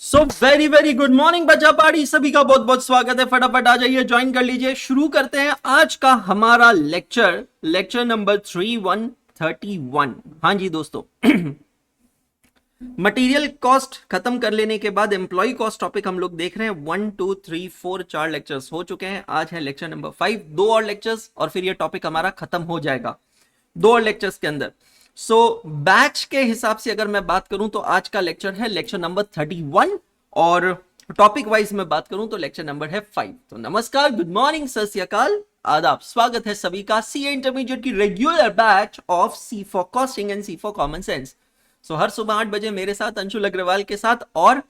So very very good morning बच्चा party, सभी का बहुत बहुत स्वागत है। फटाफट आ जाइए, ज्वाइन कर लीजिए। शुरू करते हैं आज का हमारा लेक्चर नंबर 3131। हाँ जी दोस्तों, मटेरियल कॉस्ट खत्म कर लेने के बाद एम्प्लॉय कॉस्ट टॉपिक हम लोग देख रहे हैं। 1 2 3 4 4 लेक्चर्स हो चुके हैं। आज है लेक्चर नंबर 5। 2 और लेक्चर्स और फिर ये टॉपिक हमारा खत्म हो जाएगा 2 और लेक्चर्स के अंदर। बैच के हिसाब से अगर मैं बात करूं तो आज का लेक्चर है लेक्चर नंबर 31 और टॉपिक वाइज में बात करूं तो लेक्चर नंबर है 5। तो नमस्कार, गुड मॉर्निंग, सत श्री अकाल, आदाब, स्वागत है सभी का सीए इंटरमीडिएट की regular batch of C for costing and C for common sense. हर सुबह 8 बजे मेरे साथ अंशुल अग्रवाल के साथ और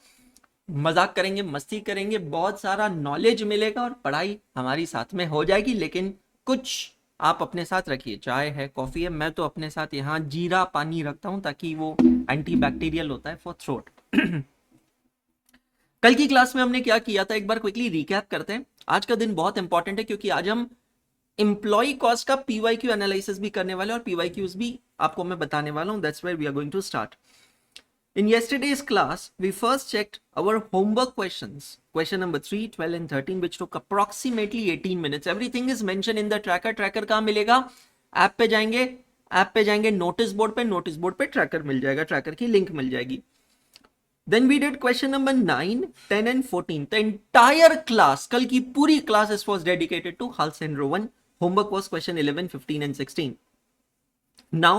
मजाक करेंगे, मस्ती करेंगे, बहुत सारा नॉलेज मिलेगा और पढ़ाई हमारी साथ में हो जाएगी। लेकिन कुछ आप अपने साथ रखिए, चाय है, कॉफी है। मैं तो अपने साथ यहाँ जीरा पानी रखता हूँ ताकि वो एंटीबैक्टीरियल होता है फॉर थ्रोट। कल की क्लास में हमने क्या किया था, एक बार क्विकली रिकैप करते हैं। आज का दिन बहुत इंपॉर्टेंट है क्योंकि आज हम एम्प्लॉय कॉस्ट का पीवाईक्यू एनालिसिस भी करने वाले और पीवाईक्यूज भी आपको मैं बताने वाला हूं। That's where we are going to start. In yesterday's class, we first checked our homework questions. Question number 3, 12 and 13, which took approximately 18 minutes. Everything is mentioned in the tracker. Tracker कहाँ मिलेगा? App पे जाएंगे, notice board पे tracker मिल जाएगा, tracker की link मिल जाएगी। Then we did question number 9, 10 and 14. The entire class, कल की पूरी class was dedicated to Hals and Rowan. Homework was question 11, 15 and 16. Now,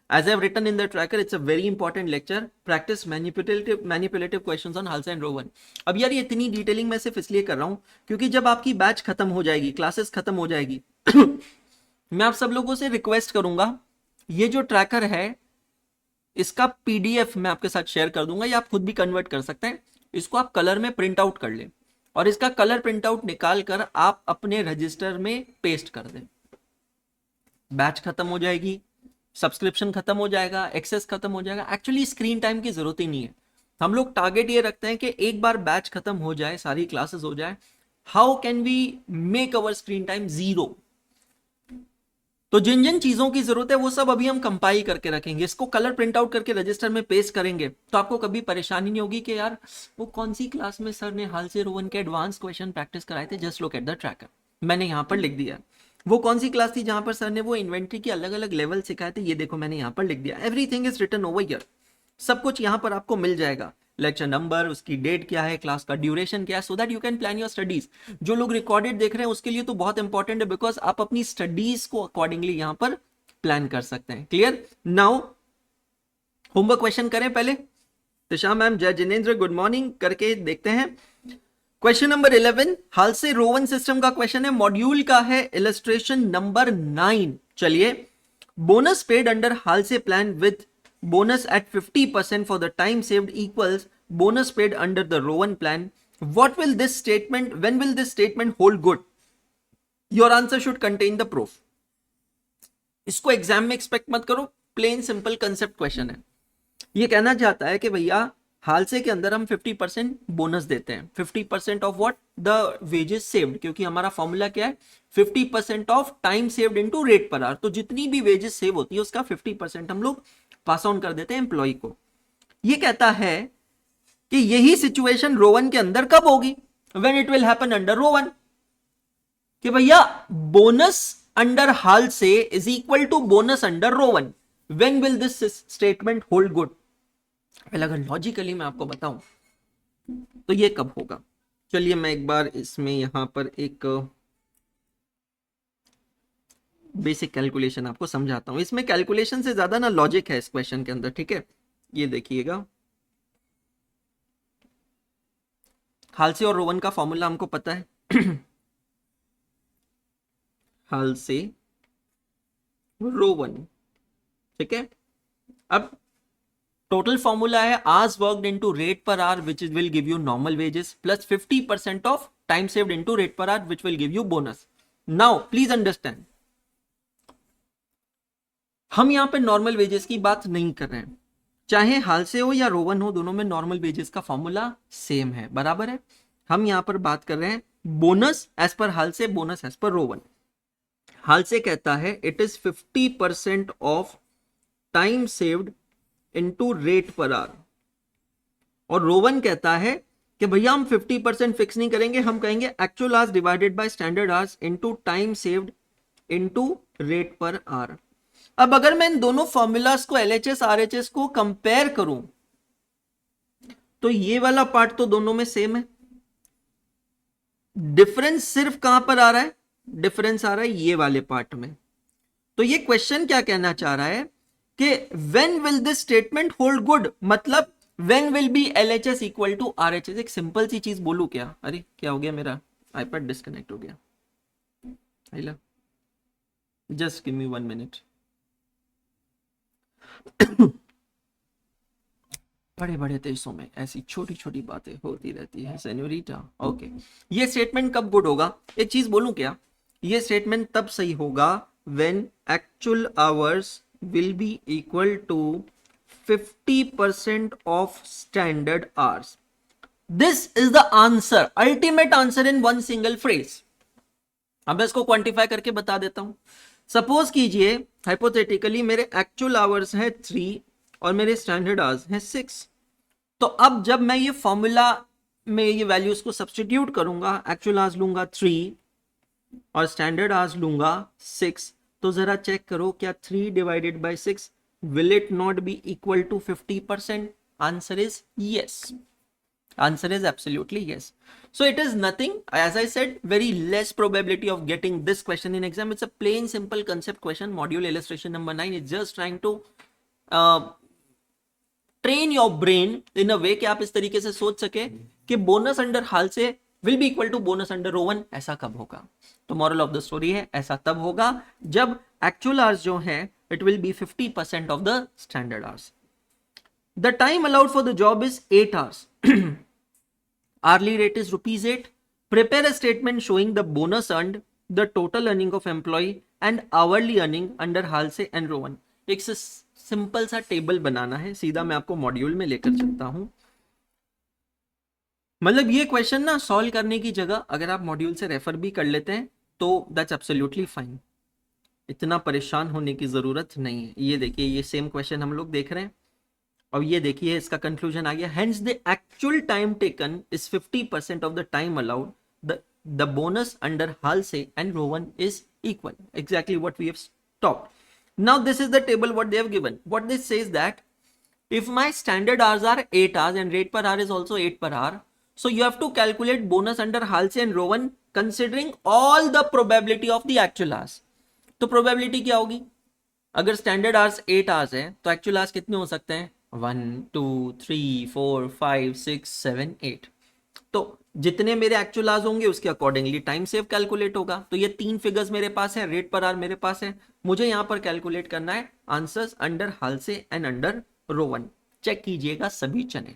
as I have written in the tracker, it's a very important lecture. Practice manipulative questions on Hals and Rowan. अब यार ये इतनी detailing मैं सिर्फ इसलिए कर रहा हूँ क्योंकि जब आपकी बैच खत्म हो जाएगी, क्लासेस खत्म हो जाएगी, मैं आप सब लोगों से रिक्वेस्ट करूंगा, ये जो ट्रैकर है इसका पीडीएफ मैं आपके साथ शेयर कर दूंगा या आप खुद भी कन्वर्ट कर सकते हैं। इसको आप कलर में प्रिंट आउट कर लें और इसका कलर प्रिंट आउट निकाल कर आप अपने रजिस्टर में पेस्ट कर दें। बैच खत्म हो जाएगी, सब्सक्रिप्शन खत्म हो जाएगा, एक्सेस खत्म हो जाएगा। एक्चुअली स्क्रीन टाइम की जरूरत ही नहीं है। हम लोग टारगेट ये रखते हैं कि एक बार बैच खत्म हो जाए, सारी क्लासेस हो जाए, how can we make our screen time 0। तो जिन जिन चीजों की जरूरत है वो सब अभी हम कंपाइल करके रखेंगे। इसको कलर प्रिंट आउट करके रजिस्टर में पेस्ट करेंगे तो आपको कभी परेशानी नहीं होगी कि यार वो कौन सी क्लास में सर ने हाल से रोवन के एडवांस क्वेश्चन प्रैक्टिस कराए थे। Just look at the tracker, मैंने यहाँ पर लिख दिया। वो कौन सी क्लास थी जहां पर सर ने वो इन्वेंट्री के अलग अलग लेवल सिखाए थे, ये देखो मैंने यहाँ पर लिख दिया। Everything is written over here, सब कुछ यहाँ पर आपको मिल जाएगा। लेक्चर नंबर, उसकी डेट क्या है, क्लास का ड्यूरेशन क्या है, so that you can plan your studies. जो लोग रिकॉर्डेड देख रहे हैं उसके लिए तो बहुत इंपॉर्टेंट है बिकॉज आप अपनी स्टडीज को अकॉर्डिंगली यहाँ पर प्लान कर सकते हैं। क्लियर? नाउ होमवर्क क्वेश्चन करें पहले। दिशा मैम, जय जिनेंद्र, गुड मॉर्निंग, करके देखते हैं। क्वेश्चन नंबर 11 हाल से रोवन सिस्टम का क्वेश्चन है, मॉड्यूल का है, इलस्ट्रेशन नंबर 9। चलिए, बोनस पेड अंडर हाल से plan with bonus at 50% for the time saved equals bonus paid under the Rowan plan. When will this statement hold good? Your answer should contain the proof. इसको exam में expect मत करो, plain simple concept question है। ये कहना चाहता है कि भैया हाल से के अंदर हम 50% बोनस देते हैं। 50% of what? The wages saved, क्योंकि हमारा फॉर्मूला क्या है, 50% of time saved into rate per our. तो जितनी भी वेजेस सेव होती है उसका 50% हम लोग पास ऑन कर देते हैं एम्प्लॉय को। ये कहता है कि यही सिचुएशन रोवन के अंदर कब होगी? When it will happen under Rowan, कि भैया bonus under Halsey is equal to bonus under Rowan. When will this statement hold good? पहले अगर लॉजिकली मैं आपको बताऊं तो ये कब होगा। चलिए मैं एक बार इसमें यहां पर एक बेसिक कैलकुलेशन आपको समझाता हूं। इसमें कैलकुलेशन से ज्यादा ना लॉजिक है इस क्वेश्चन के अंदर, ठीक है? ये देखिएगा, हाल से और रोवन का फॉर्मूला हमको पता है। हाल से रोवन, ठीक है? अब टोटल फॉर्मूला है hours worked into rate per our which will give you normal wages plus 50% of time saved into rate per our which will give you bonus. Now please understand, हम यहां पे normal wages की बात नहीं कर रहे हैं। चाहे हाल से हो या रोवन हो, दोनों में नॉर्मल वेजेस का फॉर्मूला सेम है, बराबर है। हम यहां पर बात कर रहे हैं बोनस एज पर हाल से, बोनस एज पर रोवन। हाल से कहता है it is 50% of time saved into rate per our और रोवन कहता है कि भैया हम 50% फिक्स नहीं करेंगे, हम कहेंगे actual hours divided by standard hours into time saved into rate per our. अब अगर मैं इन दोनों फॉर्मूलाज को एलएचएस आरएचएस को कंपेयर करूं तो ये वाला पार्ट तो दोनों में सेम है, डिफरेंस सिर्फ कहां पर आ रहा है, डिफरेंस आ रहा है ये वाले पार्ट में। तो ये क्वेश्चन क्या कहना चाह रहा है कि when will this statement hold good, मतलब when will be LHS equal to RHS. एक सिंपल सी चीज बोलूं क्या, अरे क्या हो गया, मेरा आईपैड डिस्कनेक्ट हो गया, जस्ट गिव मी 1 मिनट। बड़े बड़े देशों में ऐसी छोटी छोटी बातें होती रहती है सेन्योरिटा। ओके, ये स्टेटमेंट कब गुड होगा, एक चीज बोलूं क्या, ये स्टेटमेंट तब सही होगा when actual hours will be equal to 50% of standard hours. This is the answer, ultimate answer in one single phrase. अब इसको क्वांटिफाई करके बता देता हूं। सपोज कीजिए हाइपोथेटिकली मेरे एक्चुअल आवर्स है 3 और मेरे स्टैंडर्ड आवर्स है 6। तो अब जब मैं ये फॉर्मूला में ये वैल्यूज को सब्सटीट्यूट करूंगा, एक्चुअल आवर्स लूंगा 3 और स्टैंडर्ड आवर्स लूंगा 6, तो जरा चेक करो क्या 3 divided by 6 will it not be equal to 50%? Answer is yes. Answer is absolutely yes. So it is nothing, as I said, very less probability of getting this question in exam. It's a plain simple concept question. Module illustration number 9 is just trying to train your brain in a way कि आप इस तरीके से सोच सके कि bonus under Halsey will be equal to bonus under Rowan. ऐसा कब होगा, तो मॉरल ऑफ द स्टोरी है ऐसा तब होगा जब एक्चुअल आवर्स जो है it will be 50% of the standard hours. The time allowed for the job is 8 hours. Hourly rate is rupees 8. Prepare a statement showing the bonus earned, the total earning of employee and hourly earning under HALSE and row 1. एक simple सा table बनाना है, सीधा मैं आपको module में लेकर चलता हूं। मतलब ये क्वेश्चन ना सॉल्व करने की जगह अगर आप मॉड्यूल से रेफर भी कर लेते हैं तो दैट्स एब्सोल्युटली फाइन, इतना परेशान होने की जरूरत नहीं है। ये देखिए ये सेम क्वेश्चन हम लोग देख रहे हैं और ये देखिए इसका कंक्लूजन आ गया। Hence the actual time taken is 50% of the time allowed, the bonus under Halsey and Rowan is equal, exactly what we have talked. Now this is the table what they have given. What this says that if my standard hours are 8 hours and rate per hour is also 8 per hour, so you have to calculate bonus under halse and rowan considering all the probability of the actual hours. तो probability क्या होगी, अगर standard hours 8 hours है तो actual hours कितने हो सकते हैं, 1 2 3 4 5 6 7 8। तो जितने मेरे एक्चुअल आवर्स होंगे उसके अकॉर्डिंगली टाइम सेव कैलकुलेट होगा। तो ये 3 फिगर्स मेरे पास है, रेट पर आवर मेरे पास है, मुझे यहां पर कैलकुलेट करना है answers under Halsey and under Rowan. Check कीजिएगा सभी चने।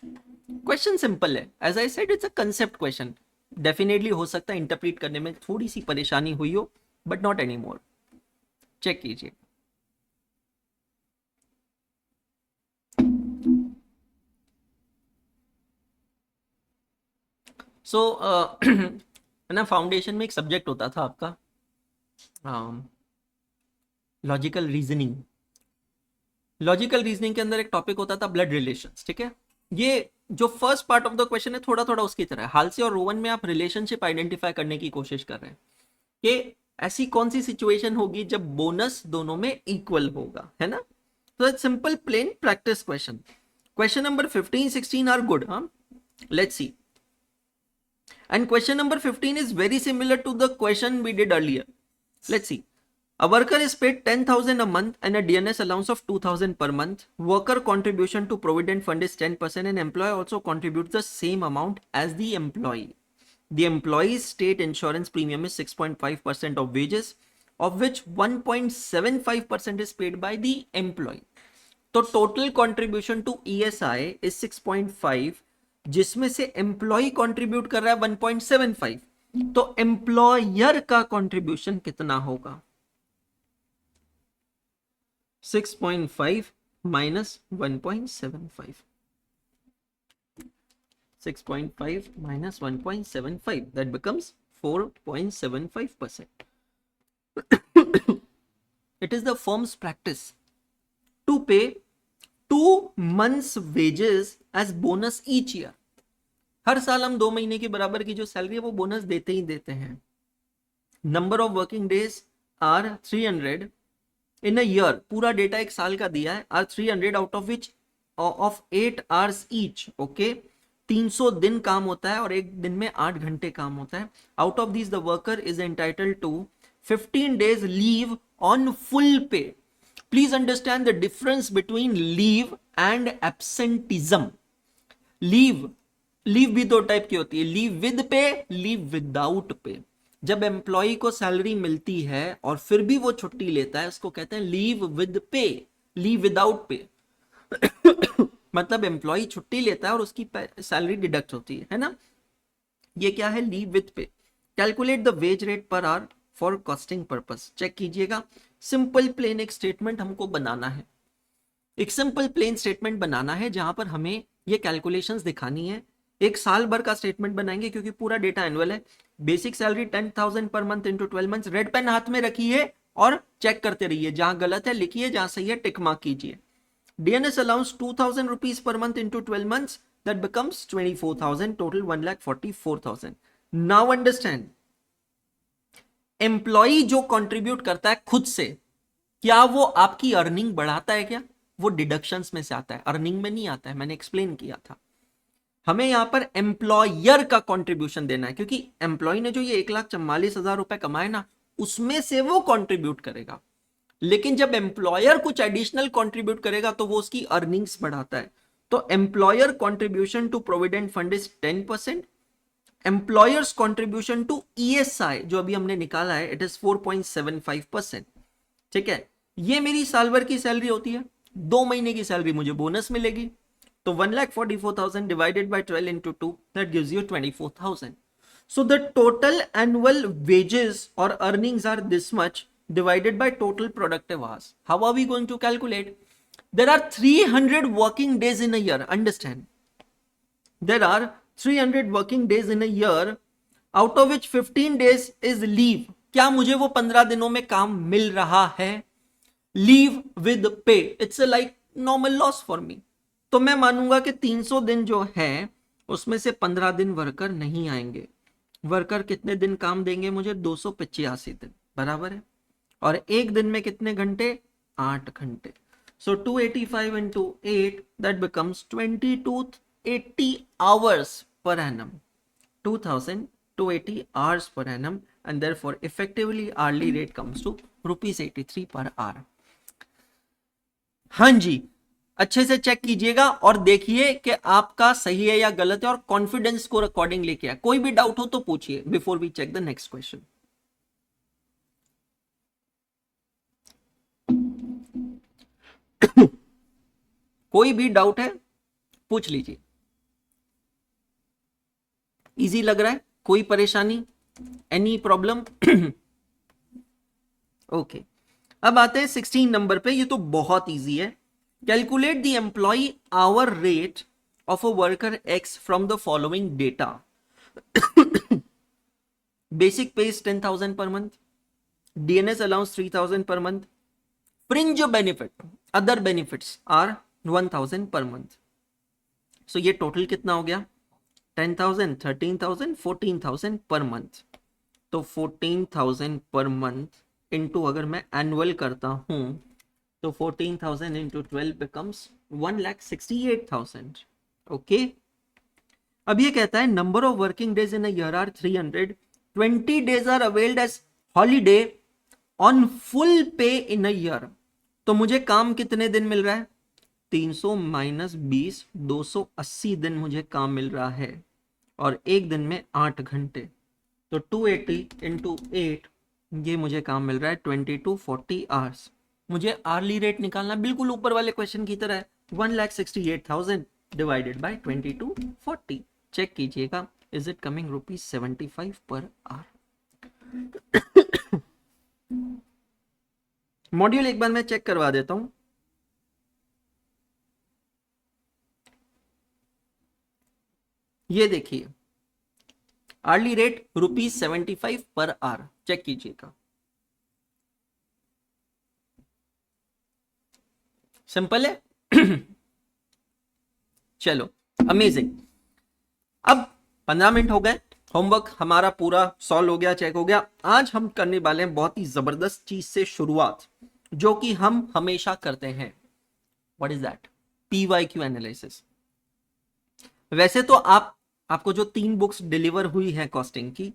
क्वेश्चन सिंपल है, as I said it's a concept question. Definitely हो सकता है इंटरप्रीट करने में थोड़ी सी परेशानी हुई हो, but not any more. Check कीजिए। सो ना फाउंडेशन में एक सब्जेक्ट होता था आपका लॉजिकल रीजनिंग। लॉजिकल रीजनिंग के अंदर एक टॉपिक होता था ब्लड रिलेशंस, ठीक है। ये जो first part of the question है थोड़ा थोड़ा उसकी तरह है। हालसे और रोवन में आप रिलेशनशिप आइडेंटिफाई करने की कोशिश कर रहे हैं कि ऐसी कौन सी सिचुएशन होगी जब बोनस दोनों में इक्वल होगा, है ना। तो it's simple plain practice question. Question number 15 16 are good, हाँ, let's see. And question number 15 is very similar to the question we did earlier. Let's see. A worker is paid 10,000 a month and a DNS allowance of 2,000 per month. Worker contribution to Provident Fund is 10% and employee also contributes the same amount as the employee. The employee's state insurance premium is 6.5% of wages, of which 1.75% is paid by the employee. तो total contribution to ESI is 6.5, जिसमें से employee contribute कर रहा है 1.75, तो employer का contribution कितना होगा, 6.5 minus 1.75. 6.5 minus 1.75, that becomes 4.75%. It is the firm's practice to pay 2 months wages as bonus each year. हर साल हम 2 महीने के बराबर की जो सैलरी है वो बोनस देते ही देते हैं। Number of working days are 300 in a year, पूरा डेटा एक साल का दिया है, are 300 out of which of 8 hours each. Okay, 300 दिन काम होता है और एक दिन में 8 घंटे काम होता है। Out of this the worker is entitled to 15 days leave on full pay. Please understand the difference between leave and absenteeism. Leave leave भी दो टाइप की होती है, leave with pay, leave without pay. जब एम्प्लॉय को salary मिलती है और फिर भी वो छुट्टी लेता है, उसको कहते हैं leave with pay, leave without पे। मतलब एम्प्लॉय छुट्टी लेता है और उसकी सैलरी डिडक्ट होती है ना। ये क्या है, leave with pay. Calculate the wage rate per hour for costing purpose. Check कीजिएगा, सिंपल प्लेन एक स्टेटमेंट हमको बनाना है, एक सिंपल प्लेन स्टेटमेंट बनाना है जहां पर हमें ये कैलकुलेशंस दिखानी है। एक साल भर का स्टेटमेंट बनाएंगे क्योंकि पूरा डेटा एनुअल है। Basic salary 10,000 per month into 12 month. Red pen हाथ में रखिए और चेक करते रहिए, जहां गलत है लिखिए, जहां सही है टिक मार्क कीजिए। DNS allowance 2,000 rupees per month into 12 months, that becomes 24,000, total 1,44,000। Now understand, employee जो कंट्रीब्यूट करता है खुद से, क्या वो आपकी अर्निंग बढ़ाता है क्या? वो डिडक्शंस में से आता है, अर्निंग में नहीं आता है, मैंने एक्सप्लेन किया था। हमें यहां पर एम्प्लॉयर का कंट्रीब्यूशन देना है, क्योंकि एम्प्लॉय ने जो ये 1,44,000 रुपए कमाए ना, उसमें से वो कंट्रीब्यूट करेगा। लेकिन जब एम्प्लॉयर कुछ एडिशनल कंट्रीब्यूट करेगा तो वो उसकी अर्निंग्स बढ़ाता है। तो employer contribution to provident fund is 10%। Employers contribution to ESI जो अभी हमने निकाला है, इट इज 4.75%। ठीक है, ये मेरी साल भर की सैलरी होती है, 2 महीने की सैलरी मुझे बोनस मिलेगी। तो 1,44,000 divided by 12 into 2, that gives you 24,000. So the total annual wages or earnings are this much divided by total productive hours. How are we going to calculate? There are 300 working days in a year. Understand? There are 300 working days in a year, out of which 15 days is leave. क्या मुझे वो 15 दिनों में काम मिल रहा है? Leave with पे, it's like normal loss for me. तो मैं मानूंगा कि 300 दिन जो है उसमें से 15 दिन वर्कर नहीं आएंगे। वर्कर कितने दिन काम देंगे मुझे? 285 दिन, बराबर है। और एक दिन में कितने घंटे? 8 घंटे। सो 285 into 8, that becomes 2280 hours per annum, 2,280 hours per annum, and therefore effectively hourly rate comes to ₹83 per hour. हाँ जी, अच्छे से चेक कीजिएगा और देखिए कि आपका सही है या गलत है, और कॉन्फिडेंस को अकॉर्डिंग लेके आए। कोई भी डाउट हो तो पूछिए before we check the next question. कोई भी डाउट है पूछ लीजिए। इजी लग रहा है? कोई परेशानी, एनी प्रॉब्लम? ओके, अब आते हैं 16 नंबर पे। ये तो बहुत इजी है। Calculate the employ hour rate of a worker X from the following data. Basic pay is 10,000 per month, DNS allowance 3,000 per month, fringe benefit, other benefits are 1,000 per month. So ये total कितना हो गया? 10,000, 13,000, 14,000 per month. तो 14,000 per month into अगर मैं annual करता हूं तो 14,000 into 12 becomes 1,68,000. ओके, अब ये कहता है number of working days in a year are 300, 20 days are availed as holiday on full pay in a year. तो मुझे काम कितने दिन मिल रहा है? 300 माइनस 20, 280 दिन मुझे काम मिल रहा है, और एक दिन में 8 घंटे। तो 280 into 8, ये मुझे काम मिल रहा है 2240 आवर्स। मुझे आर्ली रेट निकालना, बिल्कुल ऊपर वाले क्वेश्चन की तरह है, 1,68,000 डिवाइडेड बाय 2240। चेक कीजिएगा, is it coming ₹75 per hour. Module एक बार मैं चेक करवा देता हूं। ये देखिए, early rate ₹75 per hour. Check कीजिएगा, सिंपल है। चलो, अमेजिंग। अब 15 मिनट हो गए, होमवर्क हमारा पूरा सॉल्व हो गया, चेक हो गया। आज हम करने वाले हैं बहुत ही जबरदस्त चीज से शुरुआत, जो कि हम हमेशा करते हैं। What is that? PYQ analysis. वैसे तो आपको जो 3 बुक्स डिलीवर हुई है कॉस्टिंग की,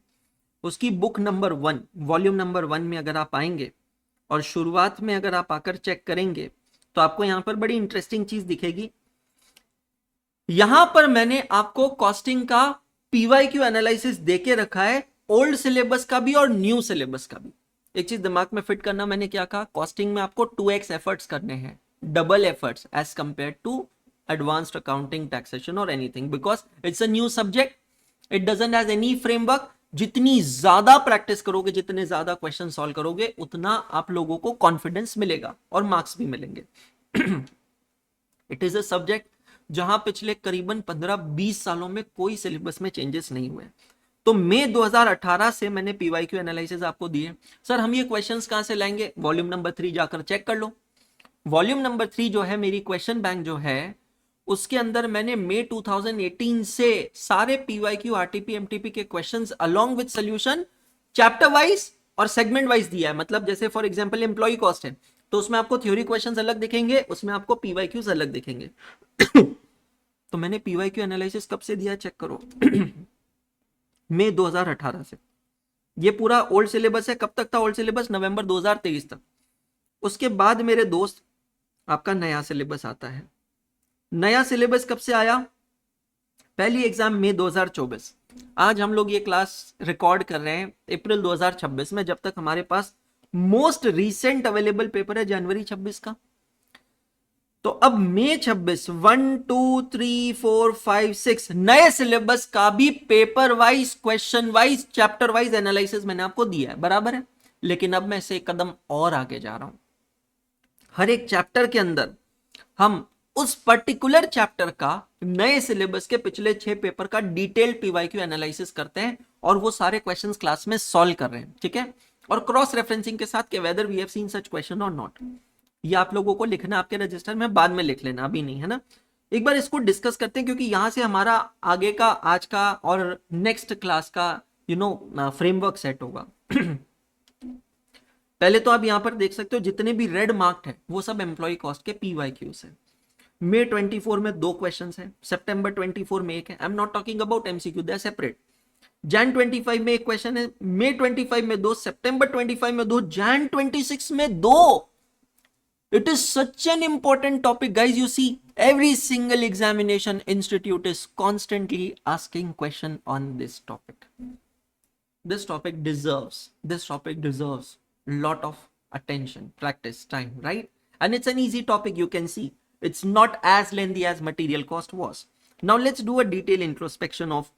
उसकी बुक नंबर 1 वॉल्यूम नंबर 1 में अगर आप आएंगे और शुरुआत में अगर आप आकर चेक करेंगे तो आपको यहां पर बड़ी इंटरेस्टिंग चीज दिखेगी। यहां पर मैंने आपको कॉस्टिंग का पीवाईक्यू एनालिसिस देके रखा है, ओल्ड सिलेबस का भी और न्यू सिलेबस का भी। एक चीज दिमाग में फिट करना, मैंने क्या कहा, कॉस्टिंग में आपको 2x एफर्ट्स करने हैं, double efforts as compare to advanced accounting, taxation और anything, because it's a new subject, it doesn't has any framework. जितनी ज्यादा प्रैक्टिस करोगे, जितने ज्यादा क्वेश्चन सॉल्व करोगे, उतना आप लोगों को कॉन्फिडेंस मिलेगा और मार्क्स भी मिलेंगे। इट इज अ सब्जेक्ट जहां पिछले करीबन 15-20 सालों में कोई सिलेबस में चेंजेस नहीं हुए। तो मई 2018 से मैंने पीवाईक्यू एनालिसिस आपको दिए। सर हम ये क्वेश्चंस कहां से लाएंगे? वॉल्यूम नंबर 3 जाकर चेक कर लो। वॉल्यूम नंबर 3 जो है, मेरी क्वेश्चन बैंक जो है, उसके अंदर मैंने मई 2018 से सारे पीवाईक्यू, आरटीपी, एमटीपी के questions along with solution chapter wise और सेगमेंट वाइज दिया है। मतलब जैसे फॉर एग्जांपल एम्प्लॉय कॉस्ट है, तो उसमें आपको थ्योरी क्वेश्चंस अलग दिखेंगे, उसमें आपको पीवाईक्यूज अलग दिखेंगे। तो मैंने पीवाईक्यू एनालिसिस कब से दिया, चेक करो। मई 2018 से। ये पूरा ओल्ड सिलेबस है। कब तक था ओल्ड सिलेबस? नवंबर 2023 तक। उसके बाद मेरे दोस्त आपका नया सिलेबस आता है। नया सिलेबस कब से आया? पहली एग्जाम मई 2024। आज हम लोग ये क्लास रिकॉर्ड कर रहे हैं अप्रैल 2026 में, जब तक हमारे पास मोस्ट रीसेंट अवेलेबल पेपर है जनवरी 26 का। तो अब मई 26, 1 2 3 4 5 6 नए सिलेबस का भी paper wise, question wise, chapter wise analysis मैंने आपको दिया है, बराबर है। लेकिन अब मैं से एक कदम और आगे जा रहा हूं। हर एक चैप्टर के अंदर हम उस पर्टिकुलर चैप्टर का नए सिलेबस के पिछले 6 पेपर का डिटेल्ड पीवाईक्यू एनालिसिस करते हैं और वो सारे क्वेश्चंस क्लास में सॉल्व कर रहे हैं, ठीक है। और क्रॉस रेफरेंसिंग के साथ कि whether we have seen such question और नॉट। ये आप लोगों को लिखना आपके रजिस्टर में, बाद में लिख लेना, अभी नहीं, है ना। एक बार इसको डिस्कस करते हैं, क्योंकि यहां से हमारा आगे का, आज का और नेक्स्ट क्लास का फ्रेमवर्क सेट होगा। पहले तो आप यहां पर देख सकते हो जितने भी रेड मार्क्ड है वो सब एम्प्लॉय कॉस्ट के पीवाईक्यूज है। मई 24 में 2 क्वेश्चन है, सितंबर 24 में एक है। I am not talking about MCQ, they are separate. Jan 25 में एक क्वेश्चन है, मई 25 में 2, सितंबर 25 में 2, जैन 26 में 2। It is such an important topic, guys. You see, every single examination institute is constantly asking question on this topic. This topic deserves lot of attention, practice, time, right? And it's an easy topic, you can see. It's not as lengthy as material cost was. Now let's do a detailed introspection of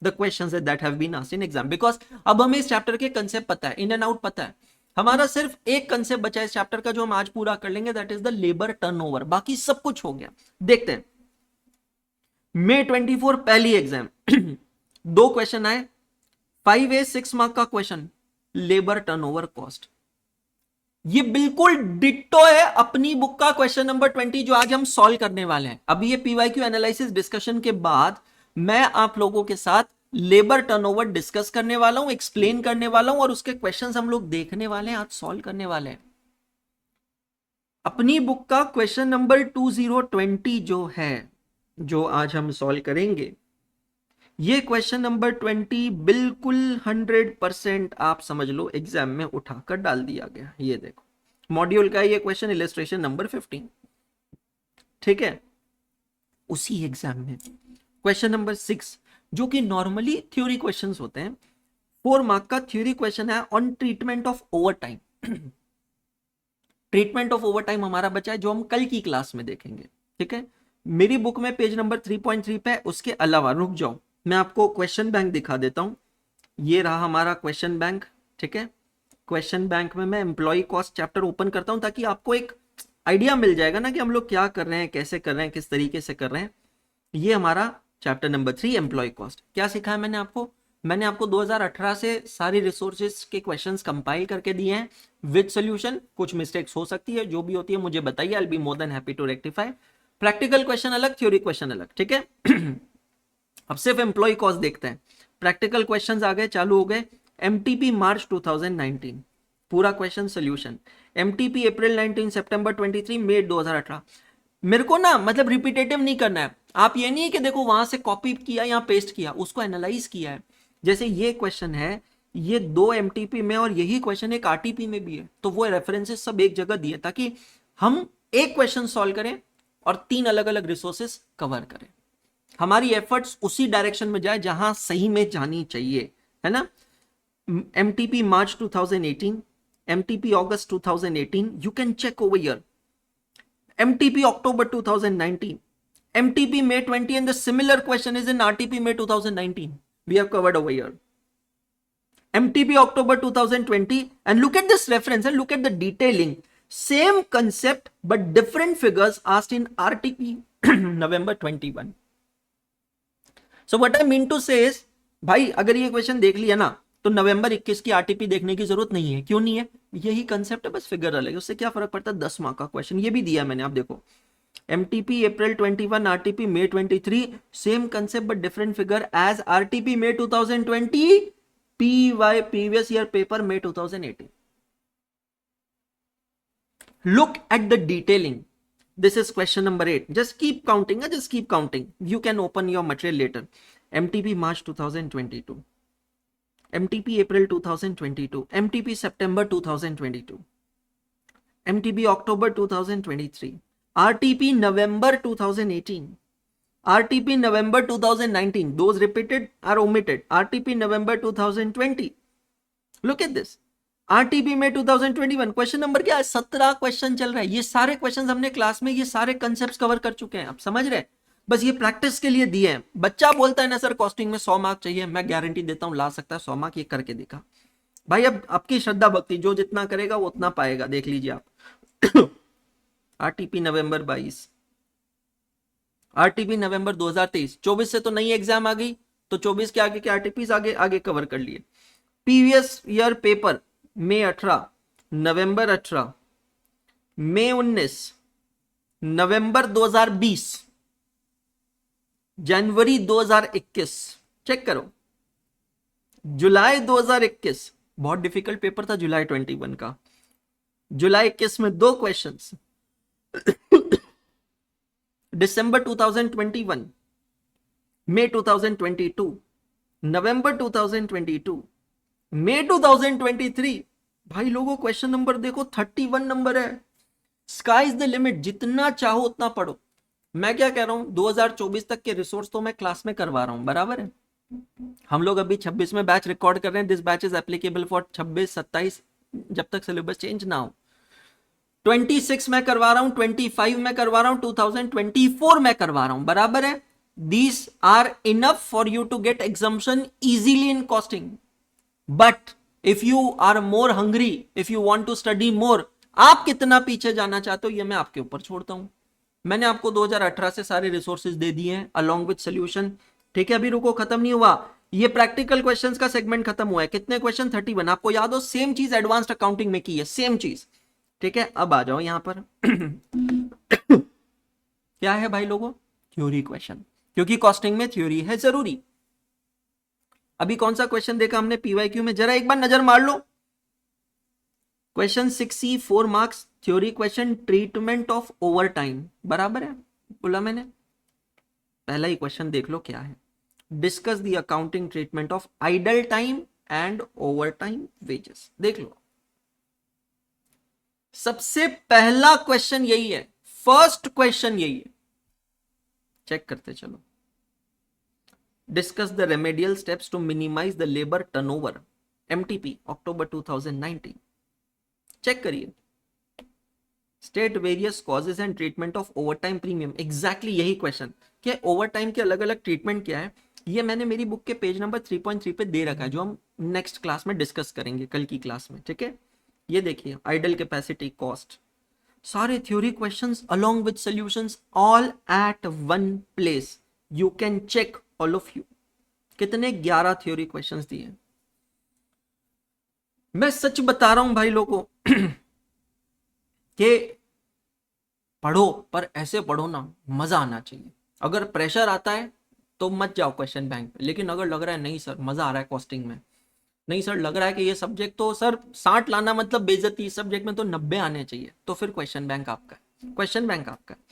the questions that have been asked in exam, because अब हमें इस chapter के concept पता है, in and out पता है। हमारा सिर्फ एक कंसेप्ट बचा है इस चैप्टर का, जो हम आज पूरा कर लेंगे, that is the labour turnover. बाकी सब कुछ हो गया। देखते हैं। मई 24 पहली एग्जाम 2 क्वेश्चन आए, 5A 6 मार्क का क्वेश्चन, लेबर टर्नओवर कॉस्ट। ये बिल्कुल डिट्टो है अपनी बुक का क्वेश्चन नंबर 20 जो आज हम सॉल्व करने वाले हैं। अभी ये पीवाईक्यू एनालिसिस डिस्कशन के बाद मैं आप लोगों के साथ लेबर टर्नओवर डिस्कस करने वाला हूं, एक्सप्लेन करने वाला हूं, और उसके क्वेश्चंस हम लोग देखने वाले हैं, आज सॉल्व करने वाले हैं। अपनी बुक का क्वेश्चन नंबर 2020 जो है, जो आज हम सॉल्व करेंगे, ये क्वेश्चन नंबर 20 बिल्कुल 100% आप समझ लो एग्जाम में उठाकर डाल दिया गया। ये देखो मॉड्यूल का ये क्वेश्चन, इलस्ट्रेशन नंबर 15, ठीक है। उसी एग्जाम में क्वेश्चन नंबर 6, जो कि नॉर्मली थ्योरी क्वेश्चंस होते हैं, 4 मार्क का थ्योरी क्वेश्चन है on treatment of over time. Treatment of over time हमारा बचा है, जो हम कल की क्लास में देखेंगे, ठीक है। मेरी बुक में पेज नंबर 3.3 पे। उसके अलावा रुक जाओ, मैं आपको क्वेश्चन बैंक दिखा देता हूं। ये रहा हमारा क्वेश्चन बैंक, ठीक है। क्वेश्चन बैंक में मैं एम्प्लॉय कॉस्ट चैप्टर ओपन करता हूं, ताकि आपको एक आइडिया मिल जाएगा ना कि हम लोग क्या कर रहे हैं, कैसे कर रहे हैं, किस तरीके से कर रहे हैं। ये हमारा चैप्टर नंबर 3 एम्प्लॉय कॉस्ट। क्या सिखाया मैंने आपको 2018 से सारी रिसोर्सेज के क्वेश्चंस कंपाइल करके दिए हैं विद सॉल्यूशन। कुछ मिस्टेक्स हो सकती है, जो भी होती है मुझे बताइए, I will be more than happy to rectify. Practical question अलग, थ्योरी क्वेश्चन अलग, ठीक है। अब सिर्फ एम्प्लॉय कॉस्ट देखते हैं। प्रैक्टिकल क्वेश्चंस आ गए, चालू हो गए। एमटीपी मार्च 2019 पूरा क्वेश्चन सोल्यूशन। एमटीपी अप्रैल 19, सितंबर 23, मई 2018। मेरे को ना मतलब रिपीटेटिव नहीं करना है। आप ये नहीं है कि देखो वहां से कॉपी किया या पेस्ट किया, उसको एनालाइज किया है। जैसे ये क्वेश्चन है, ये 2 एमटीपी में और यही क्वेश्चन एक आरटीपी में भी है, तो वो रेफरेंसेस सब एक जगह दिए ताकि हम एक क्वेश्चन सॉल्व करें और 3 अलग अलग रिसोर्सेस कवर करें। हमारी एफर्ट्स उसी डायरेक्शन में जाए जहां सही में जानी चाहिए, है ना। MTP March 2018, MTP August 2018, you can check over here. MTP October 2019, MTP May 20, and the similar question is in RTP May 2019. We have covered over here. MTP October 2020, and look at this reference and look at the detailing. Same concept but different figures asked in RTP November 21. So what I mean to say is, भाई अगर ये question देख लिया ना तो नवंबर 21 की RTP देखने की जरूरत नहीं है। क्यों नहीं है? यही कंसेप्ट है, बस फिगर अलग है। उससे क्या फर्क पड़ता है? 10 मार्क का क्वेश्चन ये भी दिया मैंने, आप देखो। MTP April 21, RTP May 23, same concept but different figure as RTP May 2020, PY previous year paper May 2018। Look at the detailing. This is question number 8. Just keep counting. Just keep counting. You can open your material later. MTP March 2022. MTP April 2022. MTP September 2022. MTP October 2023. RTP November 2018. RTP November 2019. Those repeated are omitted. RTP November 2020. Look at this. RTP में 2021 question number क्या है? 17 question चल रहा है। ये सारे question हमने class में ये सारे कंसेप्ट्स कवर कर चुके हैं, आप समझ रहे हैं। बस ये प्रैक्टिस के लिए दिए हैं। बच्चा बोलता है ना सर कॉस्टिंग में 100 मार्क चाहिए, मैं गारंटी देता हूं ला सकता है 100 मार्क, ये करके देखा। भाई अब आपकी श्रद्धा भक्ति, जो जितना करेगा वो उतना पाएगा, देख लीजिए आप। आरटीपी नवंबर 22, आरटीपी नवंबर 2023। 24 से तो नई एग्जाम आ गई, तो 24 के आगे के आरटीपी आगे आगे कवर कर लिए। प्रीवियस ईयर पेपर मई 18, नवंबर 18, मई 19, नवंबर 2020, जनवरी 2021, चेक करो, जुलाई 2021, बहुत डिफिकल्ट पेपर था जुलाई 21 का। जुलाई 21 में 2 क्वेश्चंस। दिसंबर 2021, मई 2022, नवंबर 2022, मई 2023। भाई लोगों क्वेश्चन नंबर देखो 31 नंबर है। स्काई इज द लिमिट, जितना चाहो उतना पढ़ो। मैं क्या कह रहा हूं, 2024 तक के रिसोर्स तो मैं क्लास में करवा रहा हूं, बराबर है। हम लोग अभी 26 में बैच रिकॉर्ड कर रहे हैं। This batch is applicable for 26, 27, जब तक सिलेबस चेंज ना हो। 26 में करवा रहा हूं, 25 में करवा रहा हूं, 2024 में करवा रहा हूं, बराबर है। These are enough for you to get exemption easily in costing. But if you are more hungry, if you want to study more, आप कितना पीछे जाना चाहते हो ये मैं आपके ऊपर छोड़ता हूं। मैंने आपको 2018 से सारे रिसोर्सेज दे दिए हैं अलोंग विद सॉल्यूशन, ठीक है। अभी रुको, खत्म नहीं हुआ। ये प्रैक्टिकल क्वेश्चंस का सेगमेंट खत्म हुआ है। कितने क्वेश्चन? 31। आपको याद हो सेम चीज एडवांस्ड अकाउंटिंग में की है, सेम चीज, ठीक है। अब आ जाओ यहां पर। क्या है भाई लोगों? थ्योरी क्वेश्चन, क्योंकि कॉस्टिंग में थ्योरी है जरूरी। अभी कौन सा क्वेश्चन देखा हमने पीवाईक्यू में, जरा एक बार नजर मार लो। Question 6C 4 marks theory question, treatment of over time, बराबर है, बोला मैंने। पहला ही क्वेश्चन देख लो क्या है। Discuss the accounting treatment of idle time and over time wages. देख लो, सबसे पहला क्वेश्चन यही है, फर्स्ट क्वेश्चन यही है। चेक करते चलो। Discuss the remedial steps to minimize the labor turnover. MTP October 2019. Check करिए। State various causes and treatment of overtime premium. Exactly यही क्वेश्चन कि ओवरटाइम के अलग अलग ट्रीटमेंट क्या है। ये मैंने मेरी बुक के पेज नंबर 3.3 पे दे रखा है, जो हम नेक्स्ट क्लास में डिस्कस करेंगे, कल की क्लास में, ठीक है। ये देखिए, आइडल कैपेसिटी कॉस्ट, सारे theory questions along with solutions all at one place. You can check all of you. कितने? 11 थ्योरी क्वेश्चंस दिए। मैं सच बता रहा हूं भाई लोगों कि पढ़ो, पर ऐसे पढ़ो ना, मजा आना चाहिए। अगर प्रेशर आता है तो मत जाओ क्वेश्चन बैंक पे। लेकिन अगर लग रहा है नहीं सर मजा आ रहा है कॉस्टिंग में, नहीं सर लग रहा है कि ये सब्जेक्ट तो सर 60 लाना मतलब बेइज्जती, इस सब्जेक्ट में तो 90 आने चाहिए, तो फिर क्वेश्चन बैंक आपका है, क्वेश्चन बैंक आपका है।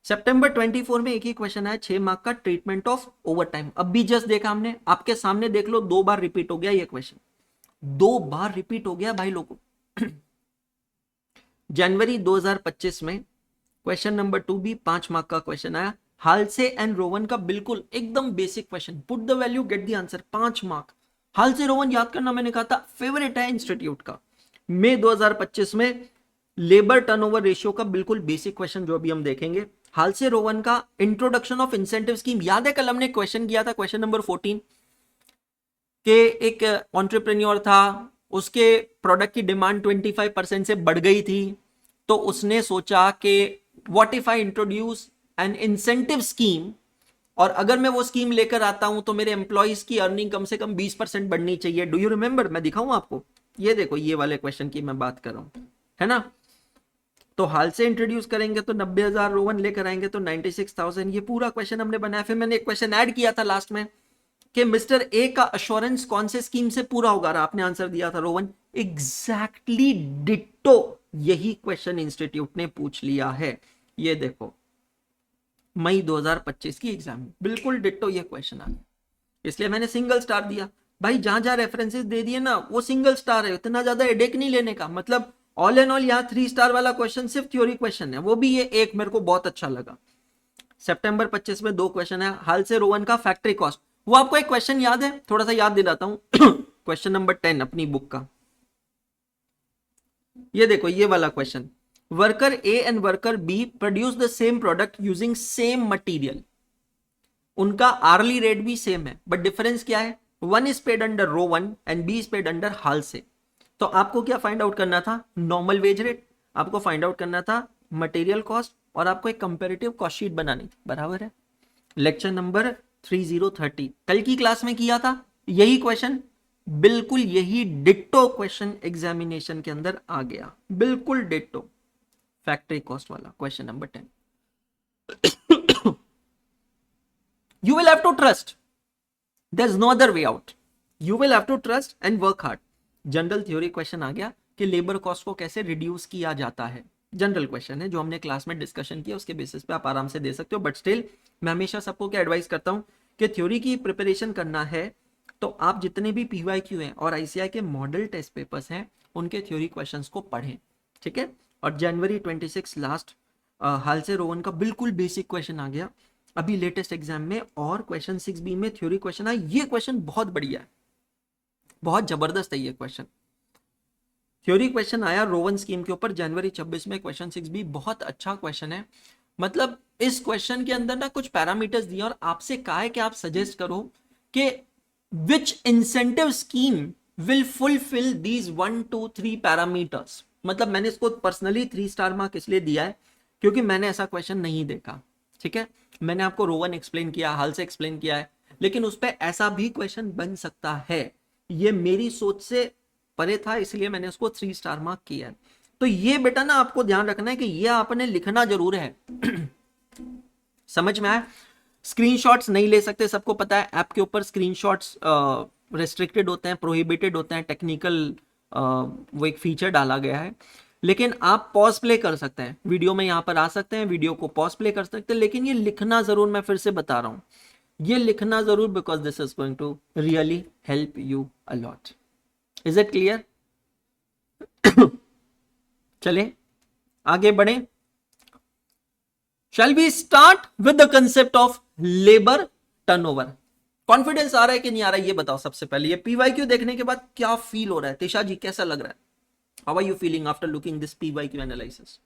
सितंबर 24 में एक ही क्वेश्चन आया 6 मार्क का, ट्रीटमेंट ऑफ ओवर टाइम। अब भी जस्ट देखा हमने, आपके सामने देख लो 2 बार रिपीट हो गया ये क्वेश्चन, 2 बार रिपीट हो गया भाई लोगों। जनवरी 2025 में क्वेश्चन नंबर 2 भी 5 मार्क का क्वेश्चन आया, हालसे एंड रोवन का, बिल्कुल एकदम basic question, put the value get the answer, 5 mark. Halsey Rowan याद करना, मैंने कहा था फेवरेट है इंस्टीट्यूट का। मई 2025 में लेबर टर्नओवर रेशियो का बिल्कुल बेसिक क्वेश्चन जो अभी हम देखेंगे। हालसे रोवन का इंट्रोडक्शन ऑफ इंसेंटिव स्कीम, याद है कल हमने क्वेश्चन किया था क्वेश्चन नंबर 14 के एक एंटरप्रेन्योर था, उसके प्रोडक्ट की डिमांड 25% से बढ़ गई थी, तो उसने सोचा कि what if I introduce N incentive scheme, और अगर मैं वो स्कीम लेकर आता हूं तो मेरे एम्प्लॉइज की अर्निंग कम से कम 20% बढ़नी चाहिए। Do you remember? मैं दिखाऊं आपको, ये देखो ये वाले क्वेश्चन की मैं बात कर रहा हूं, है ना। तो हाल से इंट्रोड्यूस करेंगे तो 90,000, रोवन लेकर आएंगे तो 96,000, ये पूरा क्वेश्चन हमने बनाया। फिर मैंने एक क्वेश्चन ऐड किया था लास्ट में कि मिस्टर ए का अश्योरेंस कौन से स्कीम से पूरा होगा, आपने आंसर दिया था रोवन। एग्जैक्टली डिट्टो यही क्वेश्चन इंस्टीट्यूट ने पूछ लिया है, ये देखो मई 2025 की एग्जाम में बिल्कुल डिट्टो ये क्वेश्चन आ गया, इसलिए मैंने सिंगल स्टार दिया। भाई जहां जहां रेफरेंसेस दे दिए ना वो सिंगल स्टार है, इतना ज्यादा हेडेक नहीं लेने का। मतलब ऑल एंड ऑल यहाँ 3 स्टार वाला क्वेश्चन सिर्फ थ्योरी क्वेश्चन है, वो भी ये एक मेरे को बहुत अच्छा लगा। सितंबर 25 में 2 क्वेश्चन है, हाल से रोवन का फैक्ट्री कॉस्ट। वो आपको एक क्वेश्चन याद है, थोड़ा सा याद दिलाता हूं। क्वेश्चन नंबर 10 अपनी बुक का, ये देखो ये वाला question, worker A and worker B produce the same product using same material, उनका आर्ली रेट भी सेम है, बट डिफरेंस क्या है, one is paid under Rowan and B is paid under Halsey. तो आपको क्या find out करना था, नॉर्मल वेज रेट, आपको फाइंड आउट करना था मटेरियल कॉस्ट, और आपको एक कंपैरेटिव कॉस्ट शीट बनानी थी, बराबर है। लेक्चर नंबर 3030 कल की क्लास में किया था यही क्वेश्चन, बिल्कुल यही डिट्टो क्वेश्चन एग्जामिनेशन के अंदर आ गया, बिल्कुल डिट्टो फैक्ट्री कॉस्ट वाला question number 10। You will have to trust. There's no other way out. You will have to trust and work hard. General theory question आ गया कि लेबर कॉस्ट को कैसे रिड्यूस किया जाता है, जनरल क्वेश्चन है जो हमने क्लास में डिस्कशन किया, उसके बेसिस पे आप आराम से दे सकते हो। बट स्टिल मैं हमेशा सबको क्या एडवाइस करता हूं कि थ्योरी की प्रिपरेशन करना है तो आप जितने भी पीवाईक्यू हैं और आईसीआई के मॉडल टेस्ट पेपर्स हैं उनके थ्योरी क्वेश्चंस को पढ़ें, ठीक है। और जनवरी 26 लास्ट हाल से रोवन का बिल्कुल बेसिक क्वेश्चन आ गया अभी लेटेस्ट एग्जाम में, और क्वेश्चन 6B में थ्योरी क्वेश्चन आया। ये क्वेश्चन बहुत बढ़िया है, बहुत जबरदस्त है ये क्वेश्चन। थ्योरी क्वेश्चन आया रोवन स्कीम के ऊपर जनवरी 26 में, क्वेश्चन 6B बहुत अच्छा क्वेश्चन है। मतलब इस क्वेश्चन के अंदर ना कुछ पैरामीटर्स दिए और आपसे कहा है कि आप सजेस्ट करो कि which incentive scheme will fulfil these 1 2 3 parameters. मतलब मैंने इसको पर्सनली 3 स्टार मार्क इसलिए दिया है क्योंकि मैंने ऐसा क्वेश्चन नहीं देखा, ठीक है। मैंने आपको रोवन एक्सप्लेन किया, हाल से एक्सप्लेन किया है, लेकिन उस पर ऐसा भी क्वेश्चन बन सकता है, ये मेरी सोच से परे था इसलिए मैंने उसको 3 स्टार मार्क किया है। तो ये बेटा ना आपको ध्यान रखना है कि ये आपने लिखना जरूर है। समझ में आया? स्क्रीनशॉट्स नहीं ले सकते, सबको पता है ऐप के ऊपर स्क्रीनशॉट्स रेस्ट्रिक्टेड होते हैं, प्रोहिबिटेड होते हैं, टेक्निकल वो एक फीचर डाला गया है। लेकिन आप पॉज प्ले कर सकते हैं, वीडियो में यहाँ पर आ सकते हैं, वीडियो को पॉज प्ले कर सकते हैं, लेकिन ये लिखना जरूर, मैं फिर से बता रहा हूँ ये लिखना जरूर, because this is going to really help you a lot. Is it clear? चले आगे बढ़े। Shall we start with the concept of labour turnover. Confidence आ रहा है कि नहीं आ रहा है ये बताओ सबसे पहले। ये पीवाईक्यू देखने के बाद क्या फील हो रहा है? तिशा जी कैसा लग रहा है? How are you feeling after looking this PYQ analysis?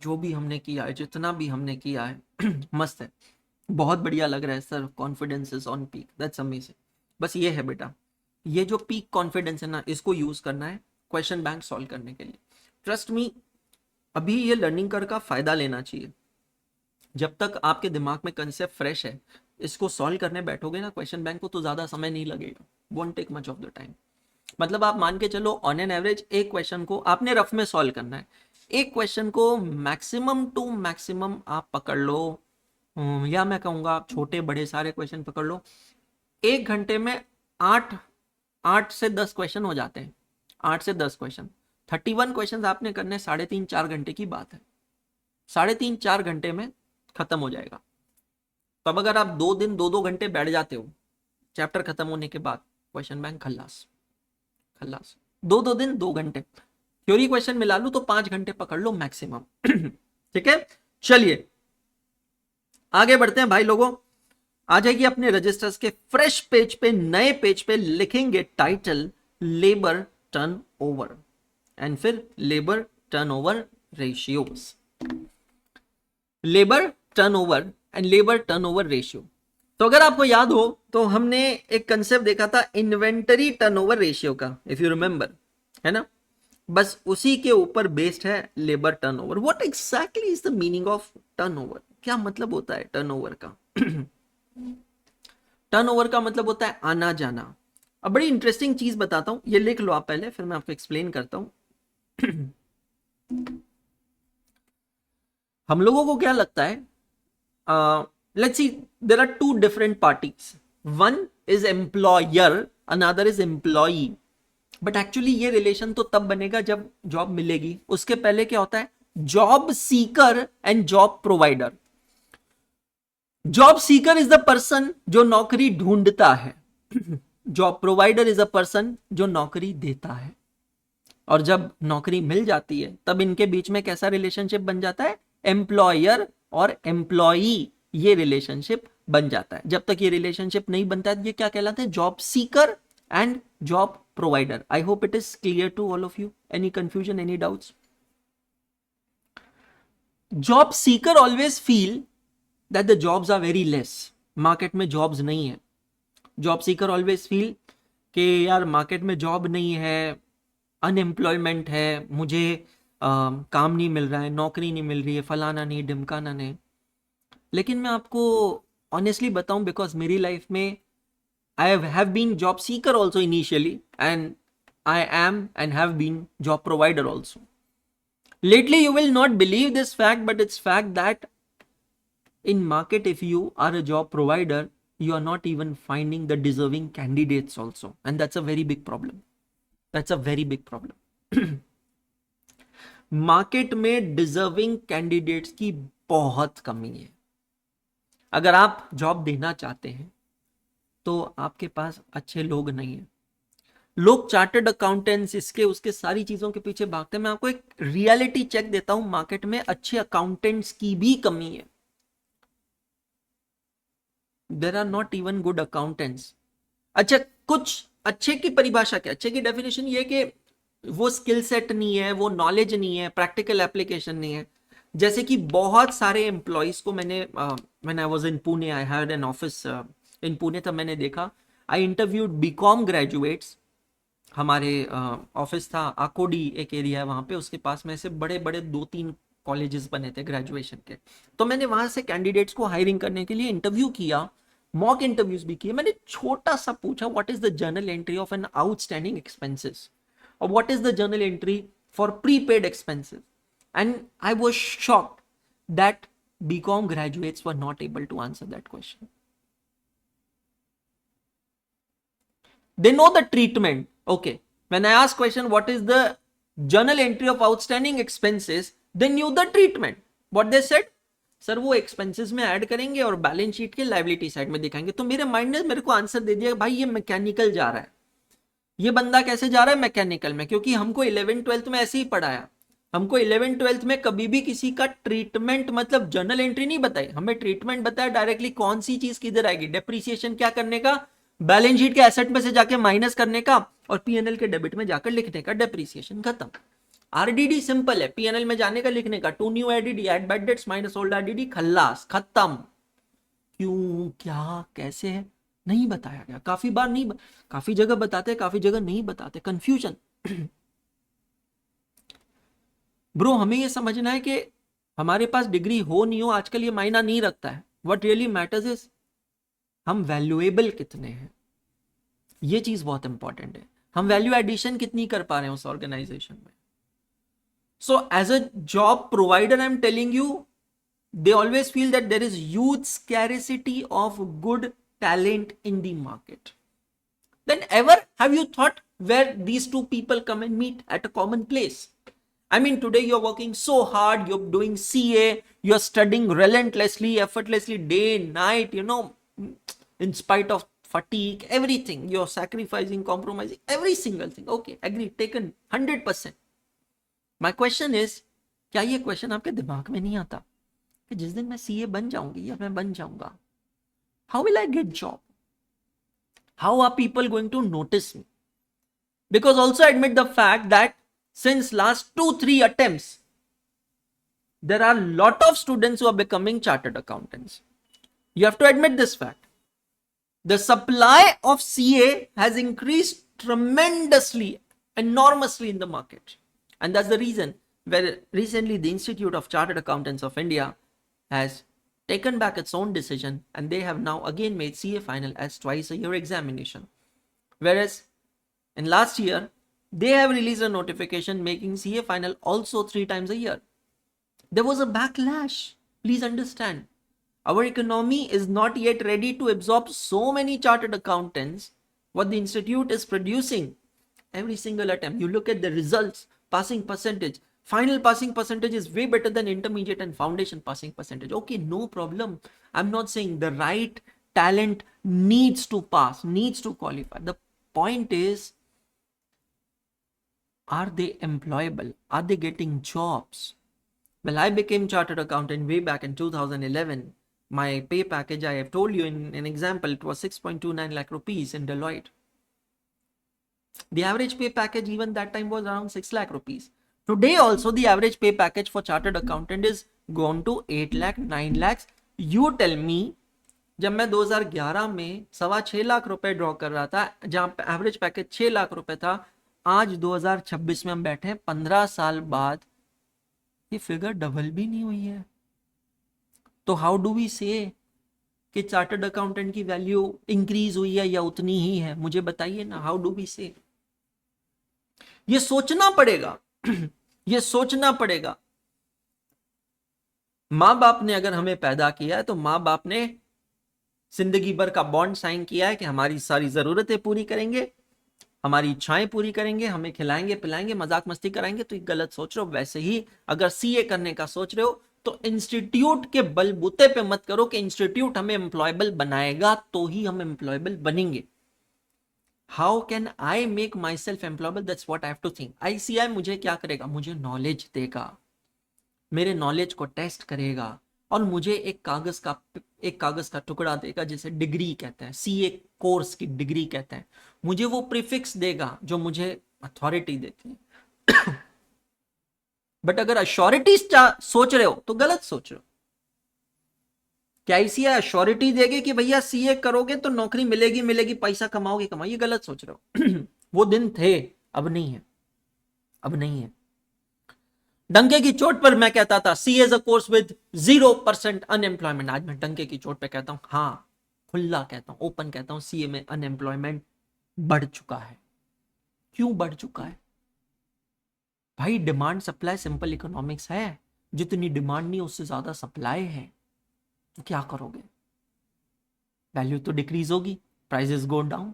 जो भी हमने किया है, जितना भी हमने किया है मस्त है, बहुत बढ़िया लग रहा है sir, confidence is on peak, that's amazing. बस ये है बेटा, ये जो पीक कॉन्फिडेंस है ना, इसको यूज करना है क्वेश्चन बैंक सॉल्व करने के लिए। ट्रस्ट मी, अभी ये लर्निंग कर का फायदा लेना चाहिए। जब तक आपके दिमाग में कंसेप्ट फ्रेश है, इसको सॉल्व करने बैठोगे ना क्वेश्चन बैंक को, तो ज्यादा समय नहीं लगेगा, won't take much of the time. मतलब आप मान के चलो ऑन एन एवरेज एक क्वेश्चन को आपने रफ में सॉल्व करना है, एक क्वेश्चन को मैक्सिमम टू मैक्सिमम आप पकड़ लो, या मैं कहूंगा आप छोटे बड़े सारे क्वेश्चन पकड़ लो, 1 घंटे में 8 से 10 क्वेश्चन हो जाते हैं। 8 से 10 क्वेश्चन, 31 क्वेश्चन आपने करने, 3.5-4 घंटे की बात है। 3.5-4 घंटे में खत्म हो जाएगा। तो अब अगर आप 2 दिन 2-2 घंटे बैठ जाते हो चैप्टर खत्म होने के बाद, क्वेश्चन बैंक खल्लास खल्लास। 2 दिन 2 घंटे थ्योरी क्वेश्चन मिला लू तो 5 घंटे पकड़ लो मैक्सिमम। ठीक है, चलिए आगे बढ़ते हैं भाई लोगों। आ जाएगी अपने रजिस्टर्स के फ्रेश पेज पे, नए पेज पे लिखेंगे टाइटल लेबर टर्नओवर एंड फिर labour turnover ratios. Labour turnover and labour turnover ratio. तो अगर आपको याद हो तो हमने एक कंसेप्ट देखा था इन्वेंटरी टर्नओवर रेशियो का, इफ यू रिमेंबर, है ना। बस उसी के ऊपर बेस्ड है labour turnover. What exactly is the meaning of turnover? क्या मतलब होता है टर्नओवर का? टर्नओवर का मतलब होता है आना जाना। अब बड़ी इंटरेस्टिंग चीज बताता हूं, ये लिख लो आप पहले, फिर मैं आपको एक्सप्लेन करता हूं। हम लोगों को क्या लगता है, let's see, there are two different parties. One is employer, another is employee. But actually ये रिलेशन तो तब बनेगा जब जॉब मिलेगी। उसके पहले क्या होता है, job seeker and job provider. Job seeker is the person जो नौकरी ढूंढता है, job provider is a person जो नौकरी देता है। और जब नौकरी मिल जाती है तब इनके बीच में कैसा रिलेशनशिप बन जाता है, एम्प्लॉयर और एम्प्लॉई ये रिलेशनशिप बन जाता है। जब तक ये रिलेशनशिप नहीं बनता है ये क्या कहलाते हैं, job seeker and job provider. I hope it is clear to all of you. Any confusion, any doubts? Job seeker always feel that the jobs are very less, market में जॉब्स नहीं है। जॉब सीकर ऑलवेज फील कि यार market में job नहीं है, unemployment है, मुझे काम नहीं मिल रहा है, नौकरी नहीं मिल रही है, फलाना नहीं ढिमकाना नहीं। लेकिन मैं आपको ऑनेस्टली बताऊं, बिकॉज मेरी लाइफ में I have been job seeker also initially, and I am and have been job provider also. Lately you will not believe this fact, but it's fact that in market if you are a job provider, you are not even finding the deserving candidates also, and that's a very big problem. That's a very big problem. Market में deserving candidates की बहुत कमी है। अगर आप job देना चाहते हैं तो आपके पास अच्छे लोग नहीं है। लोग चार्टर्ड अकाउंटेंट्स इसके उसके सारी चीजों के पीछे भागते हैं। मैं आपको एक रियलिटी चेक देता हूं, मार्केट में अच्छे अकाउंटेंट्स की भी कमी है। There are not even good accountants. अच्छा, कुछ अच्छे की परिभाषा क्या, अच्छे की डेफिनेशन ये कि वो स्किल सेट नहीं है, वो नॉलेज नहीं है, प्रैक्टिकल एप्लीकेशन नहीं है। जैसे कि बहुत सारे एम्प्लॉयज को मैंने when I was in Pune, I had an office in Pune, तब मैंने देखा, आई इंटरव्यूड बीकॉम ग्रेजुएट्स। हमारे ऑफिस था आकोडी, एक एरिया है वहां पे, उसके पास में से बड़े बड़े 2-3 कॉलेजेस बने थे ग्रेजुएशन के। तो मैंने वहां से कैंडिडेट्स को हायरिंग करने के लिए इंटरव्यू किया, मॉक इंटरव्यूज भी किए। मैंने छोटा सा पूछा, what is the journal entry of an outstanding expenses और what is the journal entry for prepaid expenses, and I was shocked that BCom graduates were not able to answer that question. They know the treatment. Okay, when I asked question what is the journal entry of outstanding expenses, they knew the treatment. What they said, sir वो expenses में add करेंगे और balance sheet के liability side में दिखाएंगे। तो मेरे mind ने मेरे को आंसर दे दिया, भाई ये मैकेनिकल जा रहा है। ये बंदा कैसे जा रहा है मैकेनिकल में, क्योंकि हमको 11th-12th में ऐसे ही पढ़ाया। हमको 11th-12th में कभी भी किसी का ट्रीटमेंट मतलब जर्नल एंट्री नहीं बताई, हमें ट्रीटमेंट बताया डायरेक्टली, कौन सी चीज किधर आएगी, डेप्रिसिएशन क्या करने का, बैलेंस शीट के एसेट में से जाके माइनस करने का, और पीएनएल के डेबिट में जाकर लिखने का, डेप्रिसिएशन खत्म। आरडीडी सिंपल है, पीएनएल में जाने का लिखने का, to new RDD add bad debts minus old RDD, खल्लास खत्म। क्यों, क्या, कैसे है, नहीं बताया गया। काफी बार नहीं, काफी जगह बताते, काफी जगह नहीं बताते, कंफ्यूजन। ब्रो हमें ये समझना है कि हमारे पास डिग्री हो नहीं हो आजकल ये मायना नहीं रखता है। व्हाट रियली मैटर्स इज हम वैल्यूएबल कितने हैं, ये चीज बहुत इंपॉर्टेंट है। हम वैल्यू एडिशन कितनी कर पा रहे हैं उस ऑर्गेनाइजेशन में। So as a job provider, I'm telling you, they always feel that there is huge scarcity of good talent in the market. Then ever have you thought where these two people come and meet at a common place? I mean, today you're working so hard, you're doing CA, you're studying relentlessly, effortlessly, day, night, in spite of fatigue, everything. You're sacrificing, compromising, every single thing. Okay, agree, taken 100%. My question is, क्या ये question आपके दिमाग में नहीं आता कि जिस दिन मैं सीए बन जाऊंगी या मैं बन जाऊंगा, how will I get job? How are people going to notice me? Because also admit the fact that since last 2-3 attempts, there are a lot of students who are becoming chartered accountants. You have to admit this fact. The supply of CA has increased tremendously, enormously in the market. And that's the reason where recently the Institute of Chartered Accountants of India has taken back its own decision, and they have now again made CA final as twice a year examination. Whereas in last year, they have released a notification making CA final also 3 times a year. There was a backlash. Please understand. Our economy is not yet ready to absorb so many chartered accountants. What the institute is producing every single attempt. You look at the results, passing percentage. Final passing percentage is way better than intermediate and foundation passing percentage. Okay, no problem. I'm not saying the right talent needs to pass, needs to qualify. The point is, are they employable? Are they getting jobs? Well, I became chartered accountant way back in 2011. My pay package, I have told you in an example, it was 6.29 lakh rupees in Deloitte. The average pay package even that time was around 6 lakh rupees. Today also the average pay package for chartered accountant is gone to 8 lakh, 9 lakhs. You tell me, जब मैं 2011 में 6.25 लाख रुपए draw कर रहा था, जहां average package 6 lakh रुपए था, आज 2026 में हम बैठे हैं, 15 साल बाद ये फिगर डबल भी नहीं हुई है. तो हाउ डू वी से कि चार्टर्ड अकाउंटेंट की वैल्यू इंक्रीज हुई है या उतनी ही है? मुझे बताइए ना, हाउ डू वी से? ये सोचना पड़ेगा. ये सोचना पड़ेगा. मां बाप ने अगर हमें पैदा किया है तो मां बाप ने जिंदगी भर का बॉन्ड साइन किया है कि हमारी सारी जरूरतें पूरी करेंगे, हमारी इच्छाएं पूरी करेंगे, हमें खिलाएंगे पिलाएंगे, मजाक मस्ती कराएंगे. तो गलत सोच रहे हो. वैसे ही अगर सीए करने का सोच रहे हो तो इंस्टीट्यूट के बलबूते पे मत करो कि इंस्टीट्यूट हमें एम्प्लॉयबल बनाएगा तो ही हम एम्प्लॉयबल बनेंगे. How can I make myself employable? That's what I have to think. ICI मुझे क्या करेगा? मुझे नॉलेज देगा, मेरे नॉलेज को टेस्ट करेगा और मुझे एक कागज का टुकड़ा देगा जिसे डिग्री कहते हैं, सीए कोर्स की डिग्री कहते हैं. मुझे वो प्रीफिक्स देगा जो मुझे अथॉरिटी देती है. बट अगर अश्योरिटी सोच रहे हो तो गलत सोच रहे हो. क्या इसी अश्योरिटी देगी कि भैया सीए करोगे तो नौकरी मिलेगी मिलेगी, पैसा कमाओगे कमाओ? ये गलत सोच रहे हो. वो दिन थे, अब नहीं है, अब नहीं है. डंके की चोट पर मैं कहता था C is a course with 0% unemployment. आज मैं डंके की चोट पे कहता हूं, हाँ खुला कहता हूं, ओपन कहता हूं, सीए में अनएम्प्लॉयमेंट बढ़ चुका है. क्यों बढ़ चुका है भाई? डिमांड सप्लाई सिंपल इकोनॉमिक्स है. जितनी डिमांड नहीं उससे ज्यादा सप्लाई है, तो क्या करोगे? वैल्यू तो डिक्रीज होगी, प्राइसेस गो डाउन.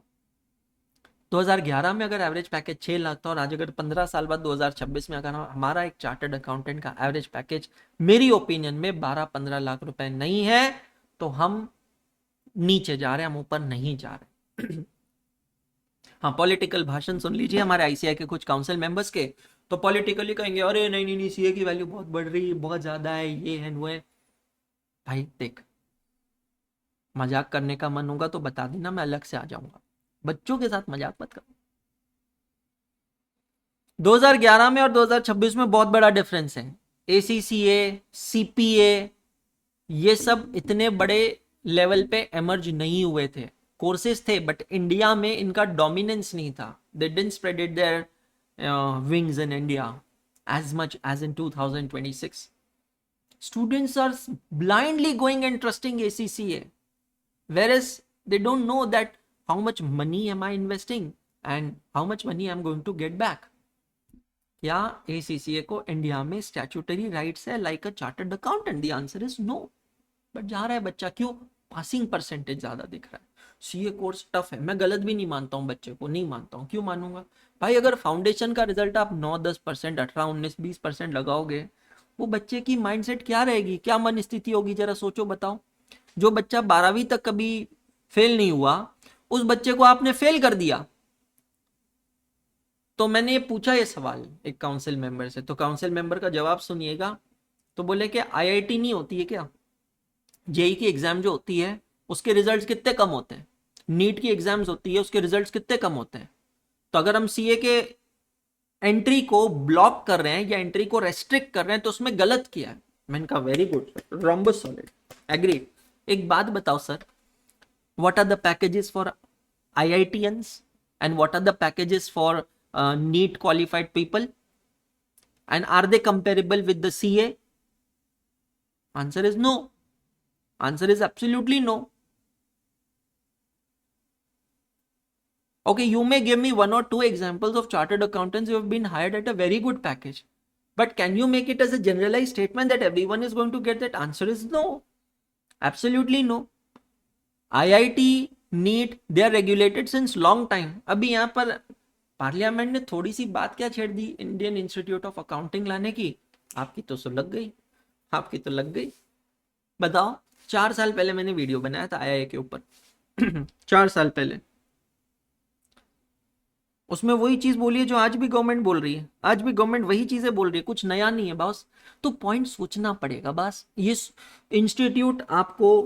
2011 में अगर एवरेज पैकेज 6 लाख था और आज अगर 15 साल बाद 2026 में अगर हमारा एक चार्टर्ड अकाउंटेंट का एवरेज पैकेज मेरी ओपिनियन में 12-15 लाख रुपए नहीं है, तो हम नीचे जा रहे हैं, हम ऊपर नहीं जा रहे. हाँ, पॉलिटिकल भाषण सुन लीजिए हमारे आईसीआई के कुछ काउंसिल मेंबर्स के. तो पॉलिटिकली कहेंगे अरे नहीं नहीं नहीं, सीए की वैल्यू बहुत बढ़ रही है, बहुत ज्यादा है, ये है वो है. भाई देख, मजाक करने का मन होगा तो बता देना, मैं अलग से आ जाऊंगा. बच्चों के साथ मजाक मत करो. 2011 में और 2026 में बहुत बड़ा डिफरेंस है. एसीसीए, सीपीए, ये सब इतने बड़े लेवल पे एमर्ज नहीं हुए थे. कोर्सेज थे बट इंडिया में इनका डोमिनेंस नहीं था. They didn't spread their wings in India as much as in 2026. Students are blindly going and trusting ACCA, whereas they don't know that how much money am I investing and how much money I'm going to get back. क्या ACCA को India में statutory rights है like a chartered accountant? The answer is no. But जा रहा है बच्चा, क्यों? Passing percentage ज्यादा दिख रहा है। सीए कोर्स टफ है, मैं गलत भी नहीं मानता हूँ बच्चे को, नहीं मानता हूँ, क्यों मानूंगा भाई? अगर फाउंडेशन का रिजल्ट आप 9-10%, 18-19-20% लगाओगे, वो बच्चे की माइंडसेट क्या रहेगी, क्या मन स्थिति होगी, जरा सोचो बताओ। जो बच्चा 12वीं तक कभी फेल नहीं हुआ, उस बच्चे को आपने फेल कर दिया। तो मैंने ये पूछा ये सवाल एक काउंसिल मेंबर से, तो काउंसिल मेंबर का जवाब सुनिएगा। तो बोले कि आईआईटी नहीं होती है क्या? जेई की एग्जाम जो होती है उसके रिजल्ट्स कितने कम होते हैं? नीट की एग्जाम्स होती है उसके रिजल्ट्स कितने कम होते हैं? तो अगर हम सीए के एंट्री को ब्लॉक कर रहे हैं या एंट्री को रेस्ट्रिक्ट कर रहे हैं तो उसमें गलत किया है। मैंने कहा very good, rhombus solid, agree. एक बात बताओ sir, what are the packages for IITians and what are the packages for NEET qualified people, and are they comparable with the CA? Answer is no. Answer is absolutely no. Okay, you may give me 1 or 2 examples of chartered accountants who have been hired at a very good package. But can you make it as a generalized statement that everyone is going to get that? Answer is no. Absolutely no. IIT, NEET, they are regulated since long time. अभी यहाँ पर parliament ने थोड़ी सी बात क्या छेड़ दी Indian institute of accounting लाने की, आपकी तो लग गई, आपकी तो लग गई। बताओ, 4 साल पहले मैंने वीडियो बनाया था आईआई के ऊपर 4 साल पहले। उसमें वही चीज बोली है जो आज भी गवर्नमेंट बोल रही है, आज भी गवर्नमेंट वही चीजें बोल रही है, कुछ नया नहीं है बॉस। तो पॉइंट सोचना पड़ेगा बस। ये इंस्टीट्यूट आपको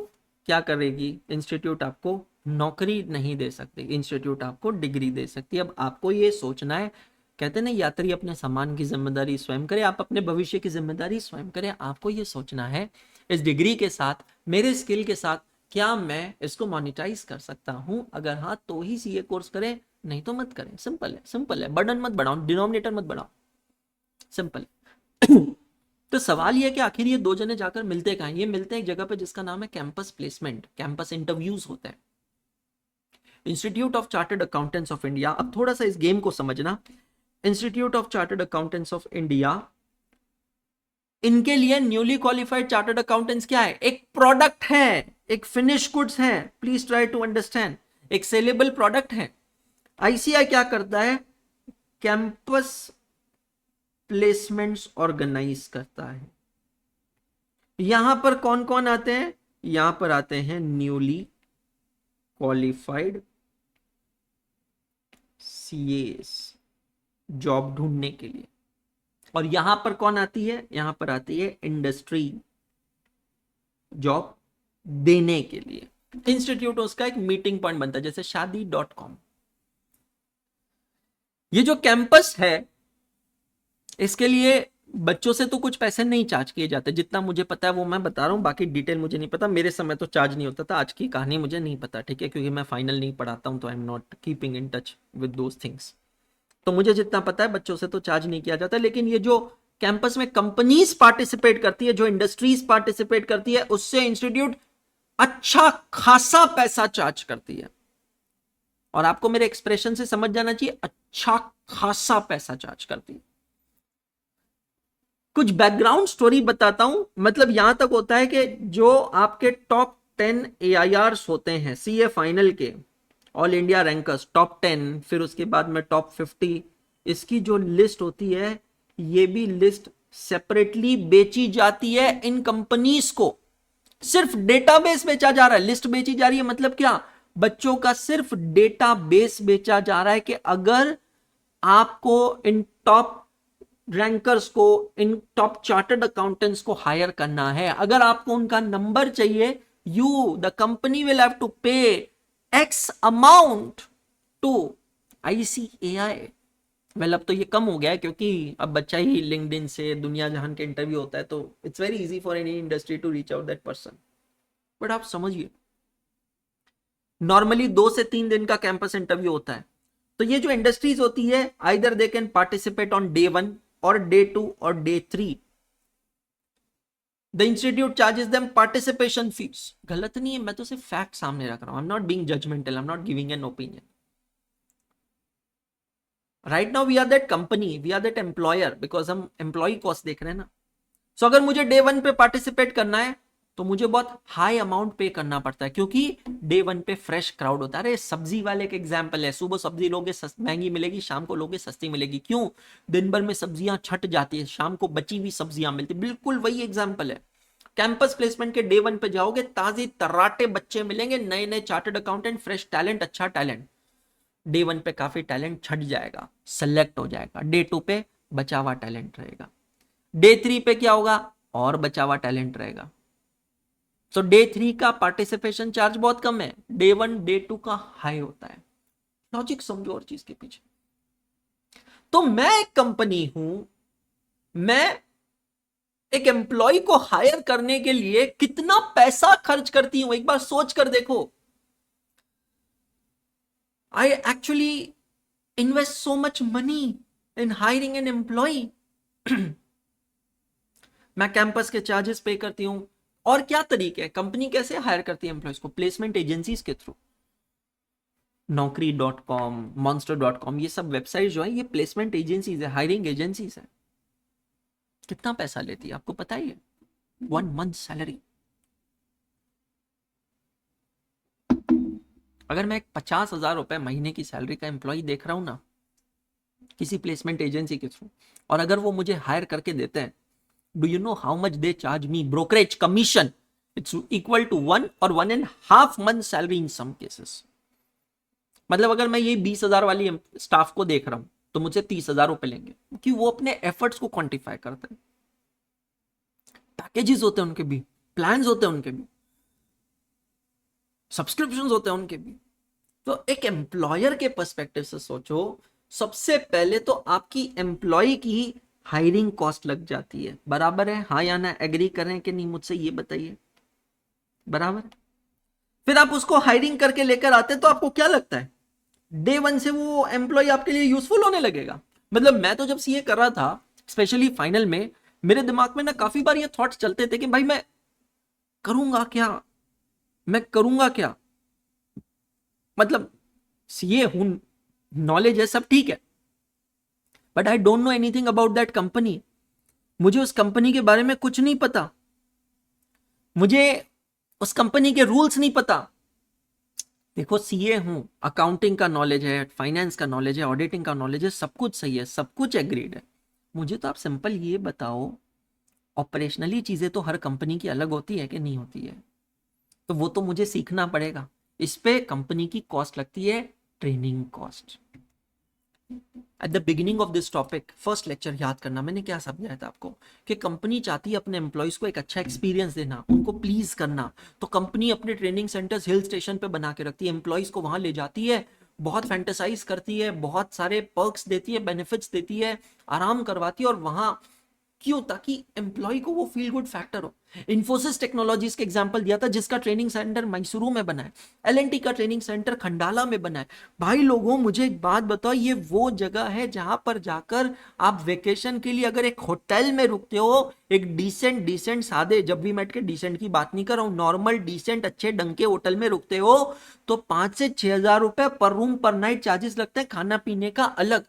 क्या करेगी? इंस्टीट्यूट आपको नौकरी नहीं दे सकती, इंस्टीट्यूट आपको डिग्री दे सकती है। अब आपको ये सोचना है, कहते हैं ना यात्री अपने सामान की जिम्मेदारी स्वयं करे, आप अपने भविष्य की जिम्मेदारी स्वयं करें। आपको ये सोचना है इस डिग्री के साथ, मेरे स्किल के साथ, क्या मैं इसको मोनिटाइज कर सकता हूं? अगर हाँ तो ही सीए कोर्स करें, नहीं तो मत करें। सिंपल है, सिंपल है। बर्डन मत बढ़ाओ, डिनोमिनेटर मत बढ़ाओ, सिंपल। तो सवाल ये है कि आखिर ये 2 जने जाकर मिलते कहां? ये मिलते हैं एक जगह पे जिसका नाम है कैंपस प्लेसमेंट, कैंपस इंटरव्यूज होते हैं। Institute of chartered accountants of India, अब थोड़ा सा इस गेम को समझना। Institute of chartered accountants of India, इनके लिए न्यूली क्वालिफाइड चार्टर्ड अकाउंटेंट्स क्या है? एक प्रोडक्ट है, एक फिनिश गुड्स है। प्लीज ट्राई टू अंडरस्टैंड, एक सेलेबल प्रोडक्ट है। आईसीआई क्या करता है? कैंपस प्लेसमेंट्स ऑर्गेनाइज करता है। यहां पर कौन कौन आते हैं? यहां पर आते हैं न्यूली क्वालिफाइड सीएस जॉब ढूंढने के लिए। और यहां पर कौन आती है? यहां पर आती है इंडस्ट्री जॉब देने के लिए। इंस्टीट्यूट उसका एक मीटिंग पॉइंट बनता है, जैसे शादी.com। ये जो कैंपस है, इसके लिए बच्चों से तो कुछ पैसे नहीं चार्ज किए जाते, जितना मुझे पता है वो मैं बता रहा हूँ, बाकी डिटेल मुझे नहीं पता। मेरे समय तो चार्ज नहीं होता था, आज की कहानी मुझे नहीं पता, ठीक है, क्योंकि मैं फाइनल नहीं पढ़ाता हूँ, तो आई am not keeping in touch with those things. तो मुझे जितना पता है बच्चों से तो चार्ज नहीं किया जाता। लेकिन ये जो कैंपस में कंपनीज पार्टिसिपेट करती है, जो इंडस्ट्रीज पार्टिसिपेट करती है, उससे इंस्टीट्यूट अच्छा खासा पैसा चार्ज करती है। और आपको मेरे एक्सप्रेशन से समझ जाना चाहिए, अच्छा खासा पैसा चार्ज करती है। कुछ बैकग्राउंड स्टोरी बताता हूं। मतलब यहां तक होता है कि जो आपके टॉप 10 AIRs होते हैं सीए फाइनल के, ऑल इंडिया रैंकर्स टॉप 10, फिर उसके बाद में टॉप 50, इसकी जो लिस्ट होती है, ये भी लिस्ट सेपरेटली बेची जाती है इन कंपनीज को। सिर्फ डेटाबेस बेचा जा रहा है, लिस्ट बेची जा रही है। मतलब क्या? बच्चों का सिर्फ डेटाबेस बेचा जा रहा है कि अगर आपको इन टॉप रैंकर्स को, इन टॉप चार्टर्ड अकाउंटेंट्स को हायर करना है, अगर आपको उनका नंबर चाहिए, you the company will have to pay X amount to ICAI। Well अब तो ये कम हो गया है, क्योंकि अब बच्चा ही लिंक्डइन से दुनिया जहान के इंटरव्यू होता है, तो it's very easy for any industry to reach out that person. But आप समझिए, नॉर्मली 2 से 3 दिन का कैंपस इंटरव्यू होता है। तो ये जो इंडस्ट्रीज होती है, either they can participate on day 1 और डे 2 और day 3। The institute charges them participation fees. गलत नहीं है, मैं तो सिर्फ फैक्ट सामने रख रहा हूं। I am not being judgmental, I am not giving an opinion. Right now we are that company, we are that employer, because हम एम्प्लॉय कॉस्ट देख रहे हैं ना। सो अगर मुझे डे वन पे पार्टिसिपेट करना है तो मुझे बहुत हाई अमाउंट पे करना पड़ता है, क्योंकि डे वन पे फ्रेश क्राउड होता है। अरे सब्जी वाले के एग्जांपल है, सुबह सब्जी लोगे महंगी मिलेगी, शाम को लोगे सस्ती मिलेगी। क्यों? दिन भर में सब्जियां छट जाती है, शाम को बची हुई सब्जियां मिलती, बिल्कुल वही एग्जाम्पल है। कैंपस प्लेसमेंट के डे वन पे जाओगे, ताजी तर्राटे बच्चे मिलेंगे, नए नए चार्टर्ड अकाउंटेंट, फ्रेश टैलेंट, अच्छा टैलेंट। डे वन पे काफी टैलेंट छट जाएगा, सेलेक्ट हो जाएगा। डे टू पे बचा हुआ टैलेंट रहेगा। डे थ्री पे क्या होगा? और बचा हुआ टैलेंट रहेगा। तो डे थ्री का पार्टिसिपेशन चार्ज बहुत कम है, डे वन डे टू का हाई होता है। लॉजिक समझो और चीज के पीछे। तो मैं एक कंपनी हूं, मैं एक एम्प्लॉय को हायर करने के लिए कितना पैसा खर्च करती हूं, एक बार सोच कर देखो। I actually invest so much money in hiring an employ. मैं कैंपस के चार्जेस पे करती हूं। और क्या तरीके हैं, कंपनी कैसे हायर करती है एम्प्लॉयज को? प्लेसमेंट एजेंसीज के थ्रू। Naukri.com, monster.com, ये सब वेबसाइट जो है ये प्लेसमेंट एजेंसीज है, हायरिंग एजेंसीज है। कितना पैसा लेती है आपको पता ही है? 1 मंथ सैलरी। अगर मैं एक 50,000 रुपए महीने की सैलरी का एम्प्लॉय देख रहा हूं ना किसी प्लेसमेंट एजेंसी के थ्रू, और अगर वो मुझे हायर करके देते हैं, do you know how much they charge me? Brokerage commission, it's equal to 1 और 1.5 month salary in some cases. मतलब अगर मैं ये 20,000 वाली स्टाफ को देख रहा हूं तो मुझे 30,000 रुपए लेंगे, क्योंकि वो अपने एफर्ट्स को क्वांटिफाई करते हैं। पैकेजेस होते हैं उनके भी, प्लान्स होते हैं उनके भी, सब्सक्रिप्शंस होते हैं उनके भी। तो एक एम्प्लॉयर के पर्सपेक्टिव से सोचो, सबसे पहले तो आपकी एम्प्लॉय की हायरिंग कॉस्ट लग जाती है। बराबर है? हाँ या ना? एग्री करें कि नहीं, मुझसे ये बताइए। बराबर। फिर आप उसको हायरिंग करके लेकर आते हैं तो आपको क्या लगता है डे वन से वो एम्प्लॉय आपके लिए यूजफुल होने लगेगा? मतलब मैं तो जब सीए कर रहा था, स्पेशली फाइनल में, मेरे दिमाग में ना काफी बार ये थॉट्स चलते थे कि भाई मैं करूंगा क्या, मैं करूंगा क्या। मतलब सीए हूं, नॉलेज है, सब ठीक है, but I don't know anything about that company. मुझे उस कंपनी के बारे में कुछ नहीं पता, मुझे उस कंपनी के रूल्स नहीं पता। देखो सीए हूं, अकाउंटिंग का नॉलेज है, फाइनेंस का नॉलेज है, ऑडिटिंग का नॉलेज है, सब कुछ सही है, सब कुछ एग्रीड है। मुझे तो आप सिंपल ये बताओ, ऑपरेशनली चीजें तो हर कंपनी की अलग होती है कि नहीं होती है? तो वो तो मुझे सीखना पड़ेगा। इस पे कंपनी की कॉस्ट लगती है, training cost. At the beginning of this topic, first lecture याद करना, मैंने क्या समझाया था आपको कि कंपनी चाहती है अपने एम्प्लॉयज को एक अच्छा एक्सपीरियंस देना, उनको प्लीज करना। तो कंपनी अपने ट्रेनिंग सेंटर्स हिल स्टेशन पे बना के रखती है, एम्प्लॉयज को वहां ले जाती है, बहुत फैंटेसाइज करती है, बहुत सारे पर्क्स देती है, बेनिफिट्स देती है, आराम करवाती है। और वहां क्यों? ताकि एम्प्लॉय को वो फील गुड फैक्टर हो। इन्फोसिस टेक्नोलॉजीज के एग्जांपल दिया था, जिसका ट्रेनिंग सेंटर मैसूरू में बना है, एलएनटी का ट्रेनिंग सेंटर खंडाला में बना है। भाई लोगों, मुझे एक बात बताओ, ये वो जगह है जहां पर जाकर आप वेकेशन के लिए अगर एक होटल में रुकते हो, एक डिसेंट डिसेंट सादे, जब भी मैं के डिसेंट की बात नहीं कर रहा हूं, नॉर्मल डिसेंट अच्छे ढंग के होटल में रुकते हो, तो 5 से 6 हजार रुपए पर रूम पर नाइट चार्जेस लगते हैं, खाना पीने का अलग।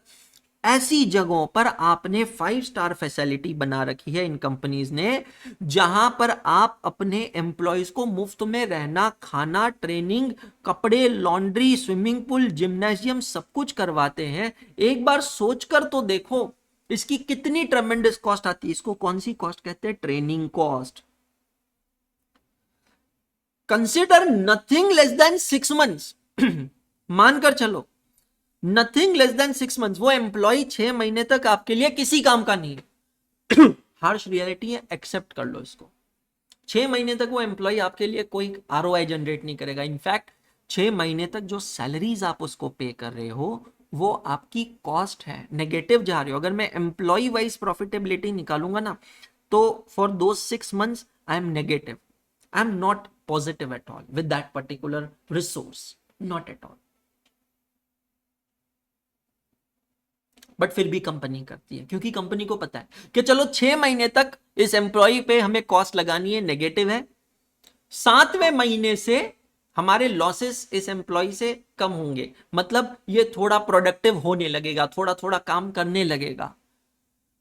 ऐसी जगहों पर आपने 5 स्टार फैसिलिटी बना रखी है इन कंपनीज ने, जहां पर आप अपने एम्प्लॉयज को मुफ्त में रहना, खाना, ट्रेनिंग, कपड़े, लॉन्ड्री, स्विमिंग पूल, जिम्नेशियम, सब कुछ करवाते हैं। एक बार सोचकर तो देखो इसकी कितनी ट्रेमेंडस कॉस्ट आती है। इसको कौन सी कॉस्ट कहते हैं? Training cost. Consider nothing less than 6 months. मानकर चलो नथिंग लेस देन 6 मंथ्स, वो एम्प्लॉय 6 महीने तक आपके लिए किसी काम का नहीं है। हार्श रियलिटी है, एक्सेप्ट कर लो इसको। 6 महीने तक वो एम्प्लॉय आपके लिए कोई आरओआई जनरेट नहीं करेगा। इनफैक्ट 6 महीने तक जो सैलरीज आप उसको पे कर रहे हो वो आपकी कॉस्ट है, नेगेटिव जा रहे हो। अगर मैं एम्प्लॉय वाइज प्रॉफिटेबिलिटी निकालूंगा ना, तो for those 6 months I am negative, I am not positive at all with that particular resource, not at all. But फिर भी कंपनी करती है, क्योंकि कंपनी को पता है कि चलो 6 महीने तक इस एम्प्लॉय पे हमें कॉस्ट लगानी है, नेगेटिव है। 7वें महीने से हमारे लॉसेस इस एम्प्लॉय से कम होंगे, मतलब ये थोड़ा प्रोडक्टिव होने लगेगा, थोड़ा थोड़ा काम करने लगेगा।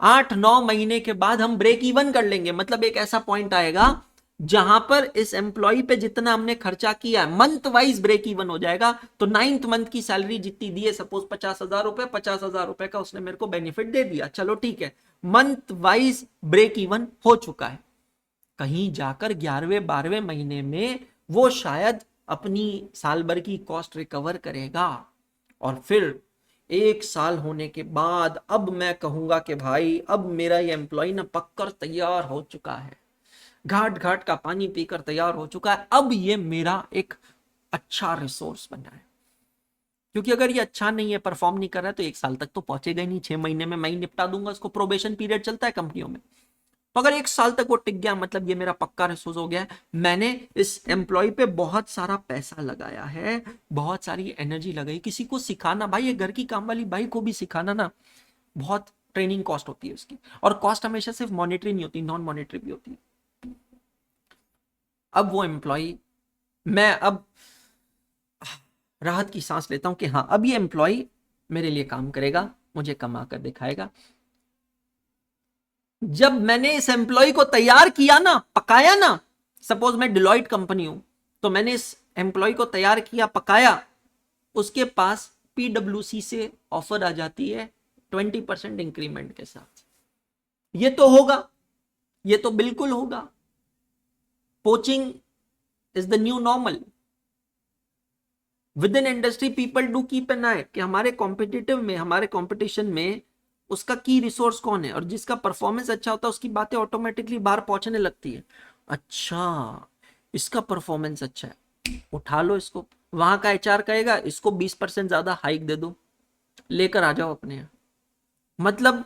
8-9 महीने के बाद हम ब्रेक इवन कर लेंगे, मतलब एक ऐसा पॉइंट आएगा जहां पर इस एम्प्लॉय पे जितना हमने खर्चा किया है मंथ वाइज ब्रेक इवन हो जाएगा। तो 9th मंथ की सैलरी जितनी दी है, सपोज 50,000 रुपए, 50,000 रुपए का उसने मेरे को बेनिफिट दे दिया, चलो ठीक है, मंथ वाइज ब्रेक इवन हो चुका है। कहीं जाकर 11वें 12वें महीने में वो शायद अपनी साल भर की कॉस्ट रिकवर करेगा, और फिर 1 साल होने के बाद अब मैं कहूंगा कि भाई अब मेरा ये एम्प्लॉय ना पककर तैयार हो चुका है, घाट घाट का पानी पीकर तैयार हो चुका है, अब ये मेरा एक अच्छा रिसोर्स बना है। क्योंकि अगर ये अच्छा नहीं है, परफॉर्म नहीं कर रहा है, तो 1 साल तक तो पहुंचेगा ही नहीं, 6 महीने में मैं ही निपटा दूंगा उसको, प्रोबेशन पीरियड चलता है कंपनियों में। तो अगर 1 साल तक वो टिक गया, मतलब ये मेरा पक्का रिसोर्स हो गया है, मैंने इस एम्प्लॉय पे बहुत सारा पैसा लगाया है, बहुत सारी एनर्जी लगाई, किसी को सिखाना, भाई ये घर की काम वाली भाई को भी सिखाना ना, बहुत ट्रेनिंग कॉस्ट होती है उसकी, और कॉस्ट हमेशा सिर्फ मॉनिटरी नहीं होती, नॉन मॉनिटरी भी होती है। अब वो एम्प्लॉय, मैं अब राहत की सांस लेता हूं कि हाँ अब ये एम्प्लॉय मेरे लिए काम करेगा, मुझे कमा कर दिखाएगा। जब मैंने इस एम्प्लॉय को तैयार किया ना, पकाया ना, सपोज मैं डिलॉयट कंपनी हूं, तो मैंने इस एम्प्लॉय को तैयार किया, पकाया, उसके पास पीडब्ल्यूसी से ऑफर आ जाती है 20% इंक्रीमेंट के साथ। ये तो होगा, ये तो बिल्कुल होगा। Poaching is the new normal within industry. People do keep an eye कि हमारे कॉम्पिटिटिव में, हमारे कॉम्पिटिशन में उसका की रिसोर्स कौन है, और जिसका परफॉर्मेंस अच्छा होता है उसकी बातें ऑटोमेटिकली बाहर पहुंचने लगती है। अच्छा, इसका परफॉर्मेंस अच्छा है, उठा लो इसको। वहां का एचआर कहेगा इसको 20% ज्यादा हाइक दे दो, लेकर आ जाओ अपने यहाँ। मतलब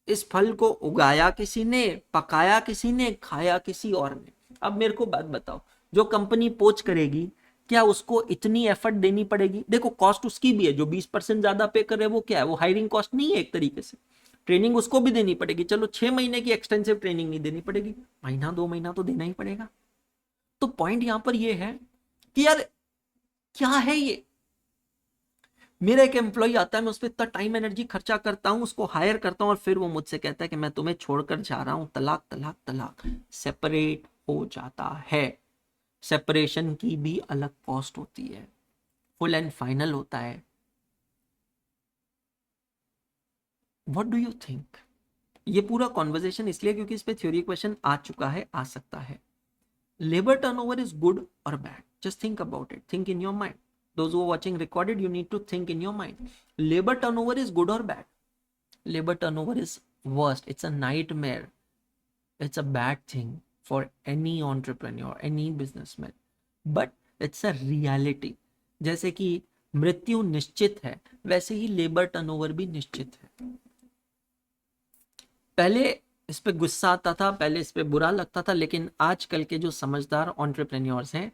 इस फल को उगाया किसी ने, पकाया किसी ने, खाया किसी और ने। अब मेरे को बात बताओ, जो कंपनी पोच करेगी, क्या उसको इतनी एफर्ट देनी पड़ेगी? देखो कॉस्ट उसकी भी है, जो 20% ज्यादा पे कर रहे हैं वो क्या है, वो हायरिंग कॉस्ट नहीं है एक तरीके से, ट्रेनिंग उसको भी देनी पड़ेगी। चलो 6 महीने की एक्सटेंसिव ट्रेनिंग नहीं देनी पड़ेगी, महीना 2 महीना तो देना ही पड़ेगा। तो पॉइंट यहां पर ये है कि यार क्या है ये, मेरा एक एम्प्लॉय आता है, मैं उस पर इतना टाइम एनर्जी खर्चा करता हूं, उसको हायर करता हूं, और फिर वो मुझसे कहता है कि मैं तुम्हें छोड़कर जा रहा हूं, तलाक तलाक तलाक, सेपरेट हो जाता है। सेपरेशन की भी अलग कॉस्ट होती है, फुल एंड फाइनल होता है। What do you think? ये पूरा कॉन्वर्जेशन इसलिए क्योंकि इस पे थ्योरी क्वेश्चन आ चुका है, आ सकता है। लेबर टर्नओवर इज गुड और bad? Just think about it, think in your mind. Those who are watching recorded, you need to think in your mind. Labor turnover is good or bad? Labor turnover is worst. It's a nightmare. It's a bad thing for any entrepreneur, any businessman. But it's a reality. जैसे कि मृत्यु निश्चित है, वैसे ही labour turnover भी निश्चित है। पहले इस पे गुस्सा आता था, पहले इस पे बुरा लगता था, लेकिन आजकल के जो समझदार एंटरप्रेन्योर्स हैं,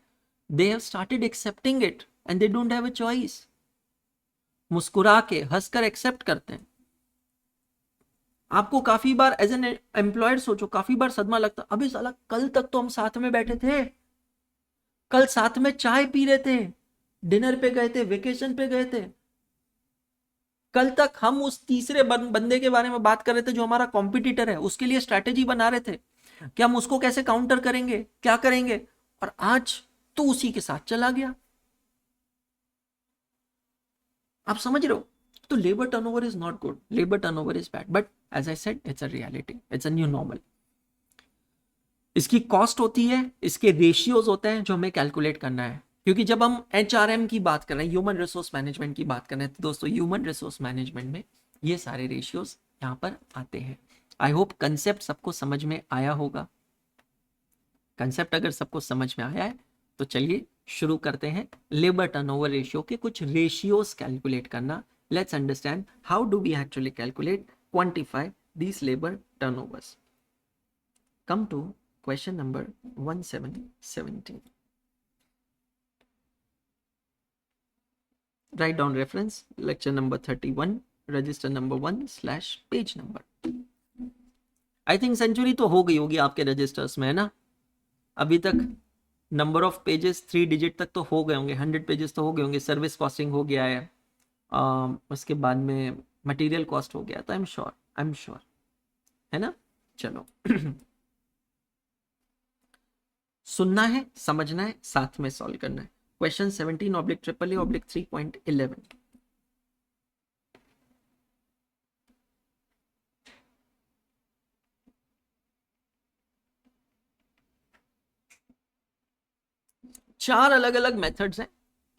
they have started accepting it and they don't have a choice. मुस्कुरा के, हंसकर एक्सेप्ट करते हैं। आपको काफी बार एज एन एम्प्लॉयर सोचो, काफी बार सदमा लगता, अभी साला कल तक तो हम साथ में बैठे थे, कल साथ में चाय पी रहे थे, डिनर पे गए थे, वेकेशन पे गए थे, कल तक हम उस तीसरे बंदे के बारे में बात कर रहे थे जो हमारा कॉम्पिटिटर है, उसके लिए स्ट्रैटेजी बना रहे थे कि हम उसको कैसे काउंटर करेंगे, क्या करेंगे, और आज तो उसी के साथ चला गया। आप समझ रहे हो? तो labour turnover is not good, labour turnover is bad, but as I said it's a reality, it's a new normal. इसकी कॉस्ट होती है, इसके रेशियोज होते हैं जो हमें कैलकुलेट करना है। क्योंकि जब हम एचआरएम की बात कर रहे हैं, ह्यूमन रिसोर्स मैनेजमेंट की बात कर रहे हैं, तो दोस्तों ह्यूमन रिसोर्स मैनेजमेंट में ये सारे रेशियोज यहाँ पर आते हैं। आई होप कंसेप्ट सबको समझ में आया होगा। कंसेप्ट अगर सबको समझ में आया है तो चलिए शुरू करते हैं लेबर टर्नओवर रेशियो के कुछ रेशियोज कैलकुलेट करना। Let's understand how do we actually calculate, quantify these labor turnovers. Come to question number 1717. Write down reference, lecture number 31, register number 1/page number. I think century तो हो गई होगी आपके registers में, है ना? अभी तक नंबर ऑफ पेजेस 3 डिजिट तक तो हो गए होंगे, 100 पेजेस तो हो गए होंगे, सर्विस कॉस्टिंग हो गया है, उसके बाद में मटेरियल कॉस्ट हो गया, तो आई एम श्योर, है ना। चलो सुनना है, समझना है, साथ में सॉल्व करना है। Question 17/AAA/3.11। चार अलग अलग मेथड्स हैं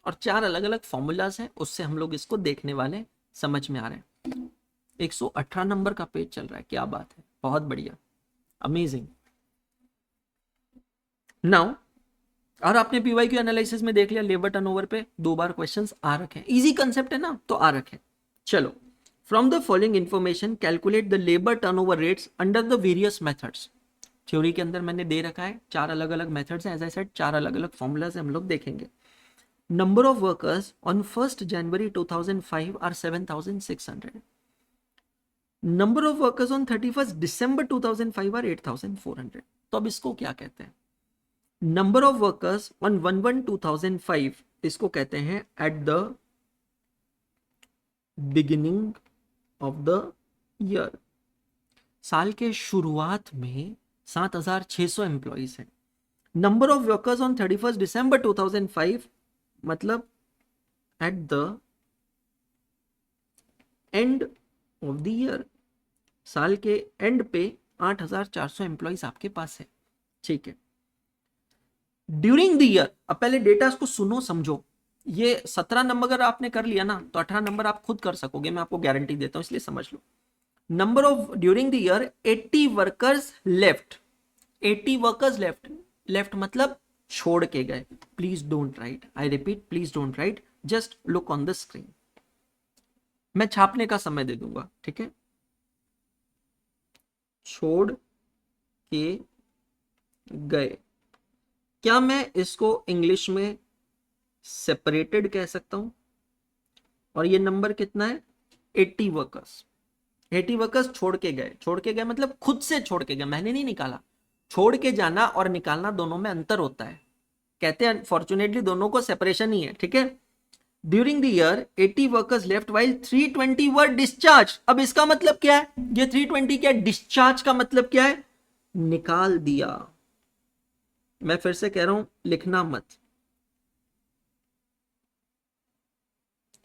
और चार अलग अलग फॉर्मूलाज हैं, उससे हम लोग इसको देखने वाले, समझ में आ रहे हैं। 118 नंबर का पेज चल रहा है, क्या बात है, बहुत बढ़िया, अमेजिंग। नाउ, और आपने पीवाईक्यू एनालिसिस में देख लिया, लेबर टर्नओवर पे 2 बार क्वेश्चंस आ रखे हैं, इजी कंसेप्ट है ना, तो आ रखे हैं। चलो, from the following information calculate the labour turnover rates under the various methods. Theory के अंदर मैंने दे रखा है, चार अलग अलग मेथड्स हैं, एज आई सेड, चार अलग अलग फॉर्मूलाज हम लोग देखेंगे। Number of workers on 1st January 2005 are 7,600। Number of workers on 31st December 2005 are 8,400। तो अब इसको क्या कहते हैं? नंबर ऑफ वर्कर्स ऑन 1/1/2005 इसको कहते हैं at the beginning of the year. साल के शुरुआत में 7,600 एम्प्लॉइज हैं। Number of workers on 31st December 2005 मतलब at the end of the year, साल के एंड पे 8,400 एम्प्लॉइज आपके पास है, ठीक है। ड्यूरिंग द ईयर, अब पहले डेटा को सुनो समझो, ये 17 नंबर अगर आपने कर लिया ना तो 18 नंबर आप खुद कर सकोगे, मैं आपको गारंटी देता हूं, इसलिए समझ लो। Number of during the year 80 workers left. 80 workers left, left मतलब छोड़ के गए। Please don't write, I repeat, please don't write, just look on the screen. मैं छापने का समय दे दूंगा, ठीक है। छोड़ के गए, क्या मैं इसको इंग्लिश में सेपरेटेड कह सकता हूं? और ये नंबर कितना है? 80 वर्कर्स। 80 वर्कर्स छोड़ के गए, छोड़ के गए मतलब खुद से छोड़ के गए, मैंने नहीं निकाला। छोड़ के जाना और निकालना दोनों में अंतर होता है, कहते हैं फॉर्चुनेटली दोनों को सेपरेशन ही है, ठीक है। During the year 80 workers left while 320 were discharge. अब इसका मतलब क्या है? ये 320 क्या है? डिस्चार्ज का मतलब क्या है? निकाल दिया। मैं फिर से कह रहा हूं, लिखना मत,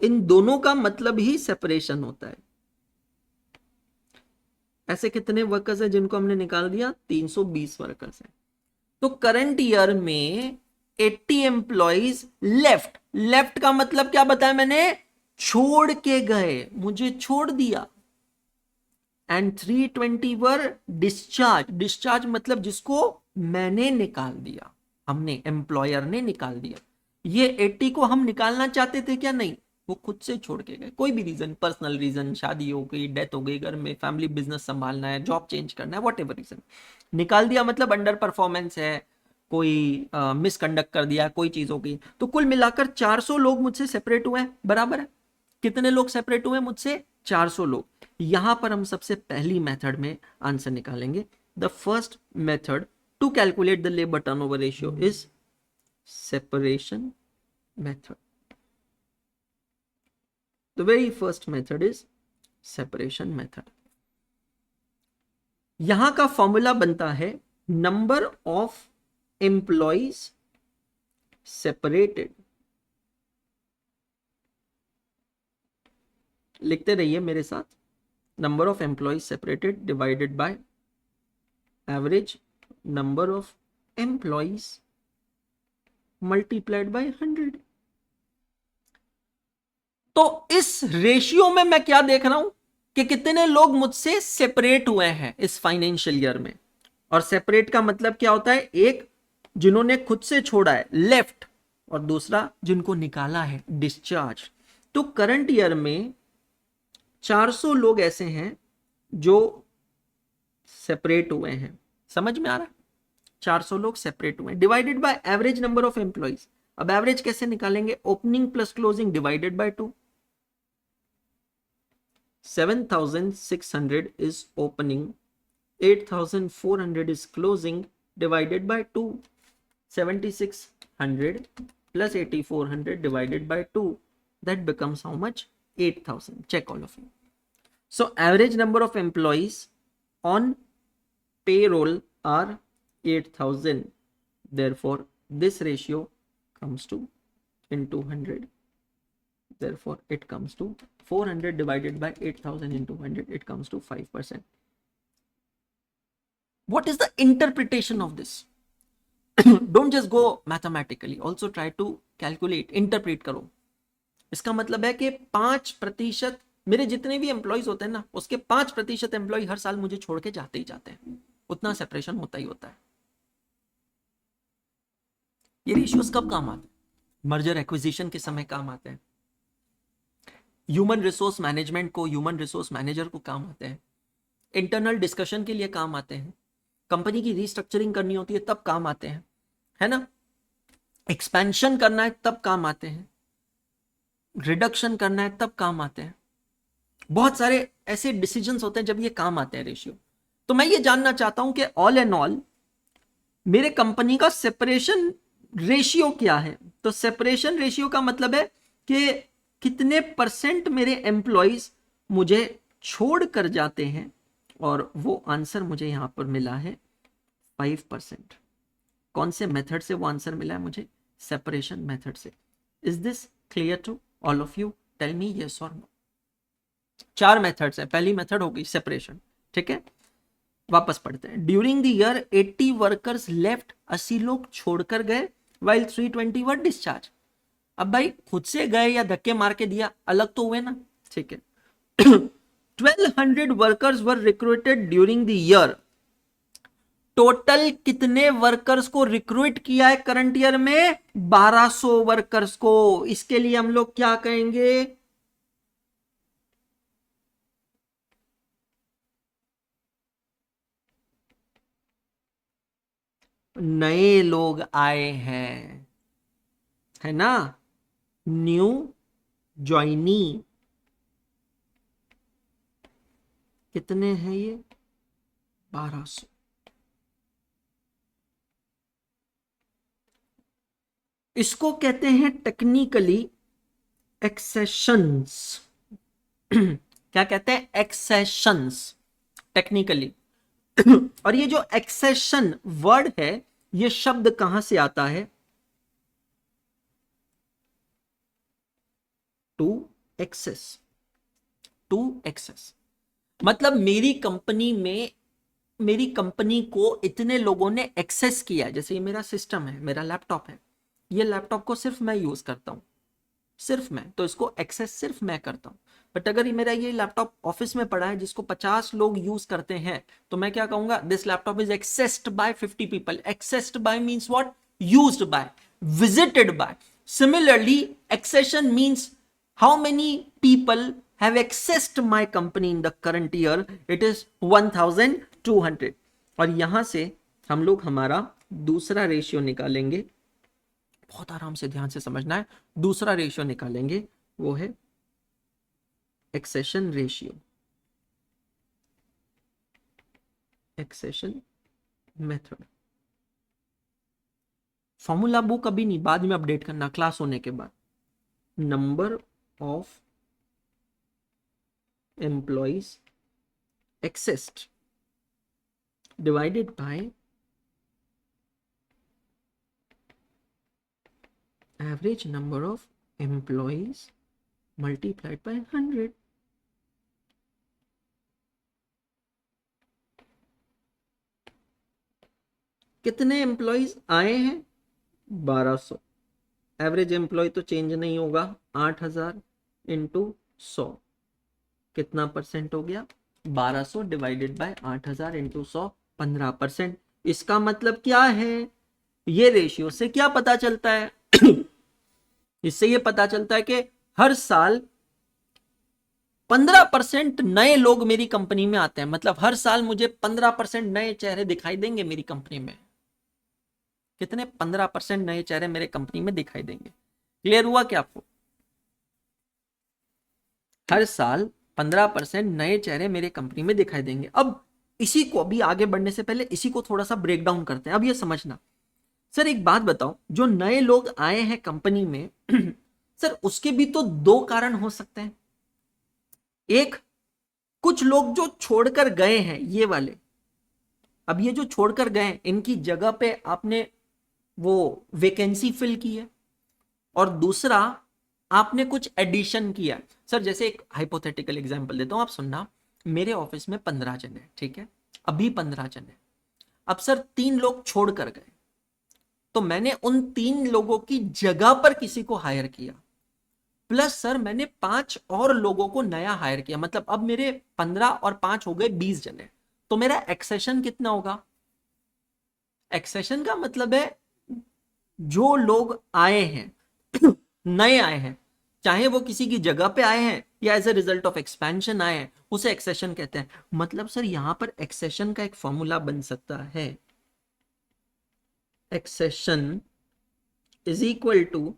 इन दोनों का मतलब ही सेपरेशन होता है। ऐसे कितने वर्कर्स हैं जिनको हमने निकाल दिया? 320 वर्कर्स हैं। तो करंट ईयर में 80 एम्प्लॉइज लेफ्ट, लेफ्ट का मतलब क्या बताया मैंने? छोड़ के गए, मुझे छोड़ दिया। एंड 320 वर डिस्चार्ज, डिस्चार्ज मतलब जिसको मैंने निकाल दिया, हमने, एम्प्लॉयर ने निकाल दिया। ये 80 को हम निकालना चाहते थे क्या? नहीं, वो खुद से छोड़ के गए, कोई भी रीजन, पर्सनल रीजन, शादी हो गई, डेथ हो गई घर में, फैमिली बिजनेस संभालना है, जॉब चेंज करना है, वॉट एवर रीजन, निकाल दिया मतलब अंडर परफॉर्मेंस है, कोई मिसकंडक्ट कर दिया, कोई चीज हो गई। तो कुल मिलाकर 400 लोग मुझसे सेपरेट हुए हैं, बराबर है। कितने लोग सेपरेट हुए मुझसे? 400 लोग। यहां पर हम सबसे पहली मेथड में आंसर निकालेंगे। The first method to calculate the labour turnover ratio is separation method. The very first method is separation method. यहां का फॉर्मूला बनता है नंबर ऑफ एम्प्लॉइज सेपरेटेड। लिखते रहिए मेरे साथ, number of employees separated divided by average number of employees multiplied by 100। तो इस रेशियो में मैं क्या देख रहा हूं कि कितने लोग मुझसे सेपरेट हुए हैं इस फाइनेंशियल ईयर में। और सेपरेट का मतलब क्या होता है? एक जिन्होंने खुद से छोड़ा है, लेफ्ट, और दूसरा जिनको निकाला है, डिस्चार्ज। तो करंट ईयर में 400 लोग ऐसे हैं जो सेपरेट हुए हैं, समझ में आ रहा है? 400 लोग सेपरेट हुए हैं, divided by average number of employees. अब एवरेज कैसे निकालेंगे? Opening plus closing divided by 2। 7,600 is opening, 8,400 is closing, divided by 2. 7600 plus 8400 divided by 2, that becomes how much? 8000. Check all of you. So average number of employees on payroll are 8000. Therefore this ratio comes to into 100. Therefore it comes to 400 divided by 8000 into 100. It comes to 5%. What is the interpretation of this? Don't just go mathematically, also try to calculate, interpret करो. इसका मतलब है कि 5% मेरे जितने भी employees होते हैं ना, उसके 5% एम्प्लॉय हर साल मुझे छोड़ के जाते ही जाते हैं. उतना सेपरेशन होता ही होता है. ये रेशियोज कब काम आते हैं? मर्जर एक्विजिशन के समय काम आते हैं. ह्यूमन रिसोर्स मैनेजमेंट को, ह्यूमन रिसोर्स मैनेजर को काम आते हैं. इंटरनल डिस्कशन के लिए काम आते हैं. कंपनी की रीस्ट्रक्चरिंग करनी होती है तब काम आते हैं, है ना. एक्सपेंशन करना है तब काम आते हैं. रिडक्शन करना है तब काम आते हैं. बहुत सारे ऐसे डिसीजंस होते हैं जब ये काम आते हैं रेशियो. तो मैं ये जानना चाहता हूं कि ऑल एंड ऑल मेरे कंपनी का सेपरेशन रेशियो क्या है. तो सेपरेशन रेशियो का मतलब है कि कितने परसेंट मेरे एम्प्लॉइज मुझे छोड़ कर जाते हैं, और वो आंसर मुझे यहां पर मिला है 5%. कौन से मेथड से वो आंसर मिला है मुझे? सेपरेशन मेथड से. Is this clear to all of you? Tell me yes और नो. 4 मेथड्स है. पहली मेथड होगी सेपरेशन, ठीक है. वापस पढ़ते हैं. During the year 80 workers left. 80 लोग छोड़कर गए, while 320 वर डिस्चार्ज. अब भाई खुद से गए या धक्के मार के दिया, अलग तो हुए ना, ठीक है. 1200 workers were recruited during the year. Total कितने वर्कर्स को रिक्रूट किया है करंट ईयर में? 1200 वर्कर्स को. इसके लिए हम लोग क्या कहेंगे? नए लोग आए हैं, है ना. New joinee. कितने हैं ये? 1200. इसको कहते हैं टेक्निकली एक्सेशंस. क्या कहते हैं? एक्सेशंस टेक्निकली. और ये जो एक्सेशन वर्ड है, ये शब्द कहां से आता है? To access. टू एक्सेस मतलब मेरी कंपनी को इतने लोगों ने एक्सेस किया. जैसे ये मेरा सिस्टम है, मेरा लैपटॉप है. ये लैपटॉप को सिर्फ मैं यूज करता हूं, सिर्फ मैं, तो इसको एक्सेस सिर्फ मैं करता हूं. बट अगर मेरा ये लैपटॉप ऑफिस में पड़ा है जिसको 50 लोग यूज करते हैं, तो मैं क्या कहूंगा? This laptop is accessed by 50 people. Accessed by means what? Used by, visited by. Similarly accession means how many people have accessed my company in the current year. It is 1200. और यहां से हम लोग हमारा दूसरा रेशियो निकालेंगे. बहुत आराम से ध्यान से समझना है. दूसरा रेशियो निकालेंगे, वो है accession ratio. Accession method. Formula book अभी नहीं, बाद में अपडेट करना क्लास होने के बाद. Number of employees accessed divided by average number of employees multiplied by 100. कितने एम्प्लॉइज आए हैं? 1200. एवरेज एम्प्लॉय तो चेंज नहीं होगा. 8000 इंटू 100 कितना परसेंट हो गया? 1200 डिवाइडेड बाय 8000 इंटू 100, 15%. इसका मतलब क्या है? ये रेशियो से क्या पता चलता है? इससे ये पता चलता है कि हर साल 15% नए लोग मेरी कंपनी में आते हैं. मतलब हर साल मुझे 15% नए चेहरे दिखाई देंगे मेरी कंपनी में. कितने? 15% नए चेहरे मेरे कंपनी में दिखाई देंगे. क्लियर हुआ क्या आपको? हर साल 15% नए चेहरे मेरे कंपनी में दिखाई देंगे. अब इसी को, अभी आगे बढ़ने से पहले इसी को थोड़ा सा ब्रेक डाउन करते हैं. अब ये समझना, सर एक बात बताओ, जो नए लोग आए हैं कंपनी में सर उसके भी तो दो कारण हो सकते हैं। एक, कुछ लोग जो छोड़कर गए हैं ये वाले, अब ये जो छोड़कर गए इनकी जगह पे आपने वो वैकेंसी फिल की है, और दूसरा आपने कुछ एडिशन किया। सर जैसे एक हाइपोथेटिकल एग्जांपल देता हूं, आप सुनना। मेरे ऑफिस में 15 जन है, ठीक है, अभी 15 जन है। अब सर 3 लोग छोड़ कर गए, तो मैंने उन 3 लोगों की जगह पर किसी को हायर किया, प्लस सर मैंने 5 और लोगों को नया हायर किया, मतलब अब मेरे 15 और 5 हो गए 20 जन है। तो मेरा एक्सेशन कितना होगा? एक्सेशन का मतलब है जो लोग आए हैं नए आए हैं, चाहे वो किसी की जगह पे आए हैं या as a result of expansion आए हैं, उसे एक्सेशन कहते हैं। मतलब सर यहां पर एक्सेशन का एक फॉर्मूला बन सकता है, accession is equal to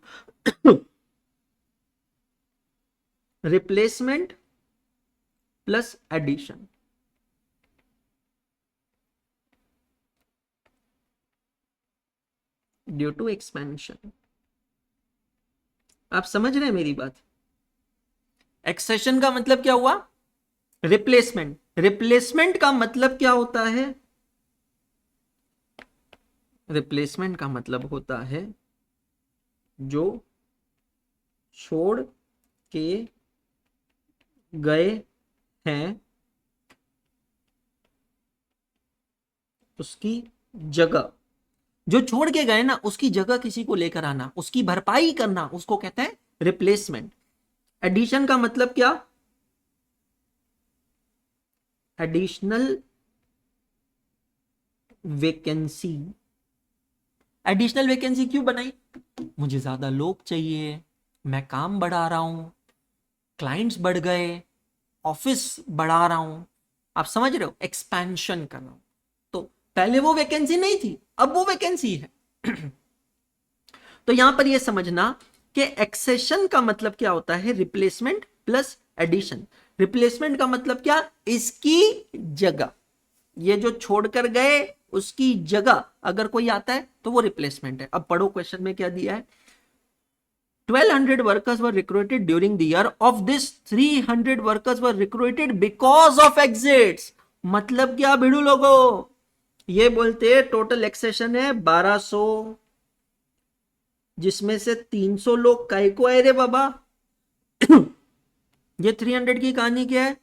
replacement plus addition. Due to expansion. आप समझ रहे हैं मेरी बात? एक्सेशन का मतलब क्या हुआ? रिप्लेसमेंट। रिप्लेसमेंट का मतलब क्या होता है? रिप्लेसमेंट का मतलब होता है जो छोड़ के गए हैं उसकी जगह, जो छोड़ के गए ना उसकी जगह किसी को लेकर आना, उसकी भरपाई करना, उसको कहते हैं रिप्लेसमेंट। एडिशन का मतलब क्या? Additional vacancy. एडिशनल वैकेंसी क्यों बनाई? मुझे ज्यादा लोग चाहिए, मैं काम बढ़ा रहा हूं, क्लाइंट्स बढ़ गए, ऑफिस बढ़ा रहा हूं। आप समझ रहे हो? एक्सपेंशन कर रहा हूं। तो पहले वो वैकेंसी नहीं थी, अब वो वैकेंसी है। तो यहां पर ये समझना कि एक्सेशन का मतलब क्या होता है? Replacement plus addition. रिप्लेसमेंट का मतलब क्या? इसकी जगह, ये जो छोड़कर गए उसकी जगह अगर कोई आता है तो वो रिप्लेसमेंट है। अब पढ़ो क्वेश्चन में क्या दिया है। 1200 workers were recruited during the year. Of this, 300 workers were recruited because of exits. मतलब क्या भिड़ू लोगों? ये बोलते टोटल एक्सेशन है 1200, जिसमें से 300 लोग काय को आए रे बाबा? ये 300 की कहानी क्या है?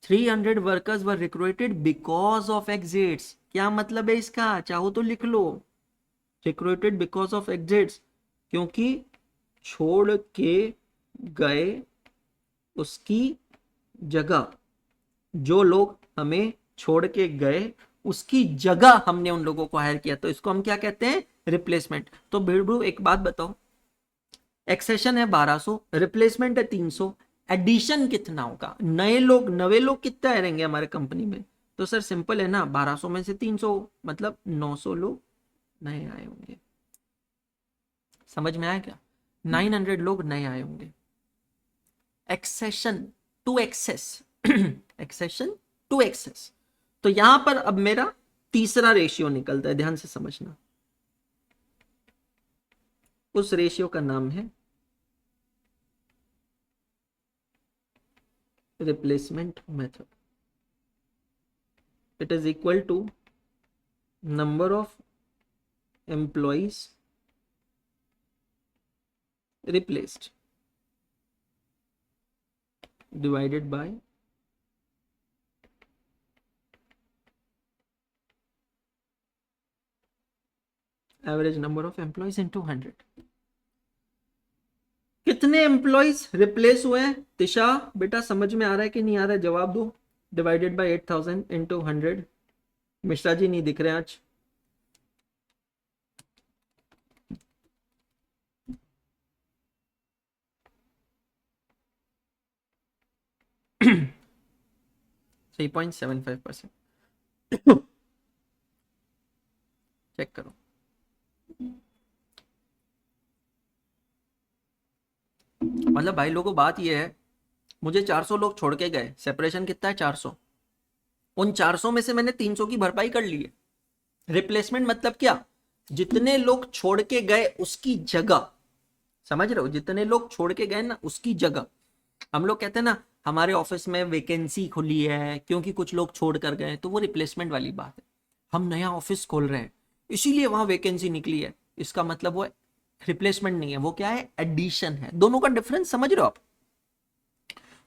300 workers were recruited because of exits. क्या मतलब है इसका? चाहो तो लिख लो, रिक्रूटेड बिकॉज ऑफ एग्जिट्स, क्योंकि छोड़ के गए उसकी जगह, जो लोग हमें छोड़ के गए उसकी जगह हमने उन लोगों को हायर किया, तो इसको हम क्या कहते हैं? रिप्लेसमेंट। तो बिरबू एक बात बताओ, एक्सेशन है 1200, रिप्लेसमेंट है 300, एडिशन कितना होगा? नए लोग कितना रहेंगे हमारे कंपनी में? तो सर सिंपल है ना, 1200 में से 300 मतलब 900 लोग नए आए होंगे। समझ में आया क्या? 900 लोग नए आए होंगे। Accession to access accession to access. तो यहां पर अब मेरा तीसरा रेशियो निकलता है, ध्यान से समझना। उस रेशियो का नाम है replacement method. It is equal to number of employees replaced divided by average number of employees into 100। कितने एम्प्लॉइज रिप्लेस हुए हैं? तिशा बेटा समझ में आ रहा है कि नहीं आ रहा है? जवाब दो। Divided by 8000 into 100। Mishra ji नहीं दिख रहे आज। थ्री 3.75%। चेक करो। मतलब भाई लोगों बात ये है, मुझे 400 लोग छोड़ के गए, सेपरेशन कितना है? 400। उन 400 में से मैंने 300 की भरपाई कर ली है। रिप्लेसमेंट मतलब क्या? जितने लोग छोड़ के गए उसकी जगह, समझ रहे हो, जितने लोग छोड़ के गए ना उसकी जगह। हम लोग कहते हैं ना हमारे ऑफिस में वैकेंसी खुली है क्योंकि कुछ लोग छोड़ कर गए, तो वो रिप्लेसमेंट वाली बात है। हम नया ऑफिस खोल रहे हैं इसीलिए वहां वैकेंसी निकली है, इसका मतलब वो रिप्लेसमेंट नहीं है, वो क्या है, एडिशन है। दोनों का डिफरेंस समझ रहे हो आप,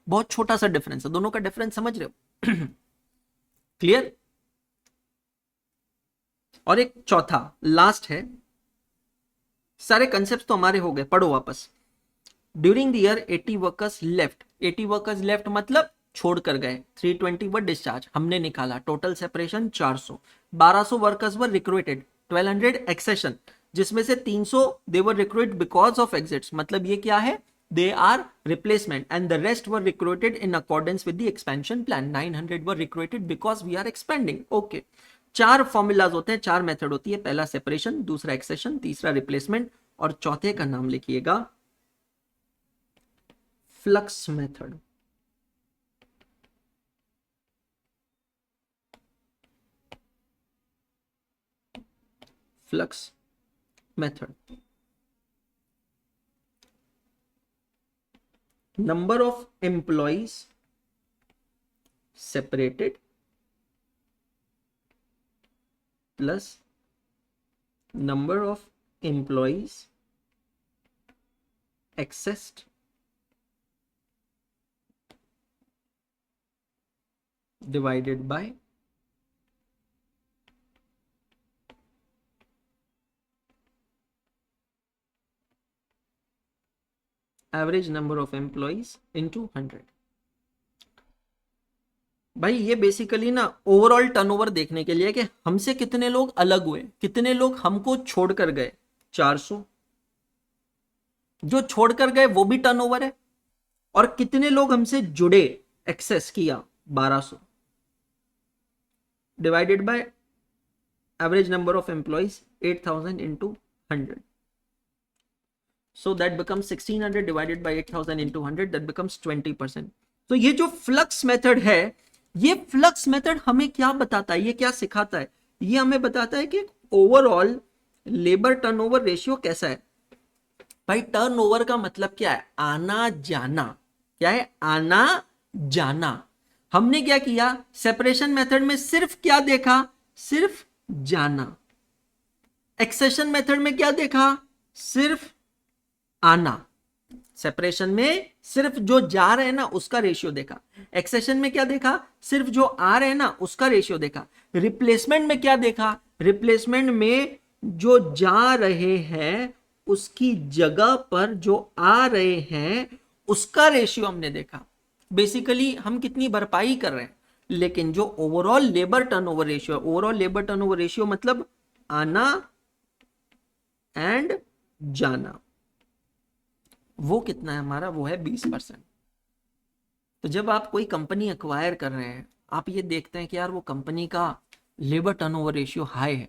बहुत छोटा सा डिफरेंस है, दोनों का डिफरेंस समझ रहे हो? क्लियर? और एक चौथा लास्ट है, सारे कंसेप्ट तो हमारे हो गए, पढ़ो वापस। During the year 80 workers left, 80 workers left मतलब छोड़ कर गए, 320 वर डिस्चार्ज, हमने निकाला total separation 400, 1200 workers were recruited, 1200 accession, जिसमें से 300 they were recruited because of exits, मतलब ये क्या है, they are replacement, and the rest were recruited in accordance with the expansion plan, 900 were recruited because we are expanding. okay, चार formulas होते हैं, चार मेथड होती है, पहला सेपरेशन, दूसरा एक्सेशन, तीसरा रिप्लेसमेंट, और चौथे का नाम लिखिएगा flux method. Flux method. number of employees separated plus number of employees accessed divided by average number of employees into 100। भाई ये बेसिकली ना ओवरऑल टर्नओवर देखने के लिए कि हमसे कितने लोग अलग हुए, कितने लोग हमको छोड़कर गए, 400, जो छोड़कर गए वो भी टर्नओवर है, और कितने लोग हमसे जुड़े, एक्सेस किया, 1200, divided by average number of employees 8000 into 100, so that becomes 1600 divided by 8000 into 100, that becomes 20%। तो ये जो फ्लक्स मेथड है, ये फ्लक्स मेथड हमें क्या बताता है, ये क्या सिखाता है, ये हमें बताता है कि ओवरऑल लेबर टर्नओवर रेशियो कैसा है। भाई टर्नओवर का मतलब क्या है, आना जाना, क्या है, आना जाना। हमने क्या किया, सेपरेशन मेथड में सिर्फ क्या देखा, सिर्फ जाना। एक्सेशन मेथड में क्या देखा, सिर्फ आना। सेपरेशन में सिर्फ जो जा रहे हैं ना उसका रेशियो देखा, एक्सेशन में क्या देखा, सिर्फ जो आ रहे हैं ना उसका रेशियो देखा। रिप्लेसमेंट में क्या देखा, रिप्लेसमेंट में जो जा रहे हैं उसकी जगह पर जो आ रहे हैं उसका रेशियो हमने देखा। बेसिकली हम कितनी भरपाई कर रहे हैं, लेकिन जो overall labour turnover ratio, overall labour turnover ratio मतलब आना एंड जाना, वो कितना है हमारा, वो है 20%। तो जब आप कोई कंपनी एक्वायर कर रहे हैं, आप ये देखते हैं कि यार वो कंपनी का लेबर टर्नओवर रेशियो हाई है,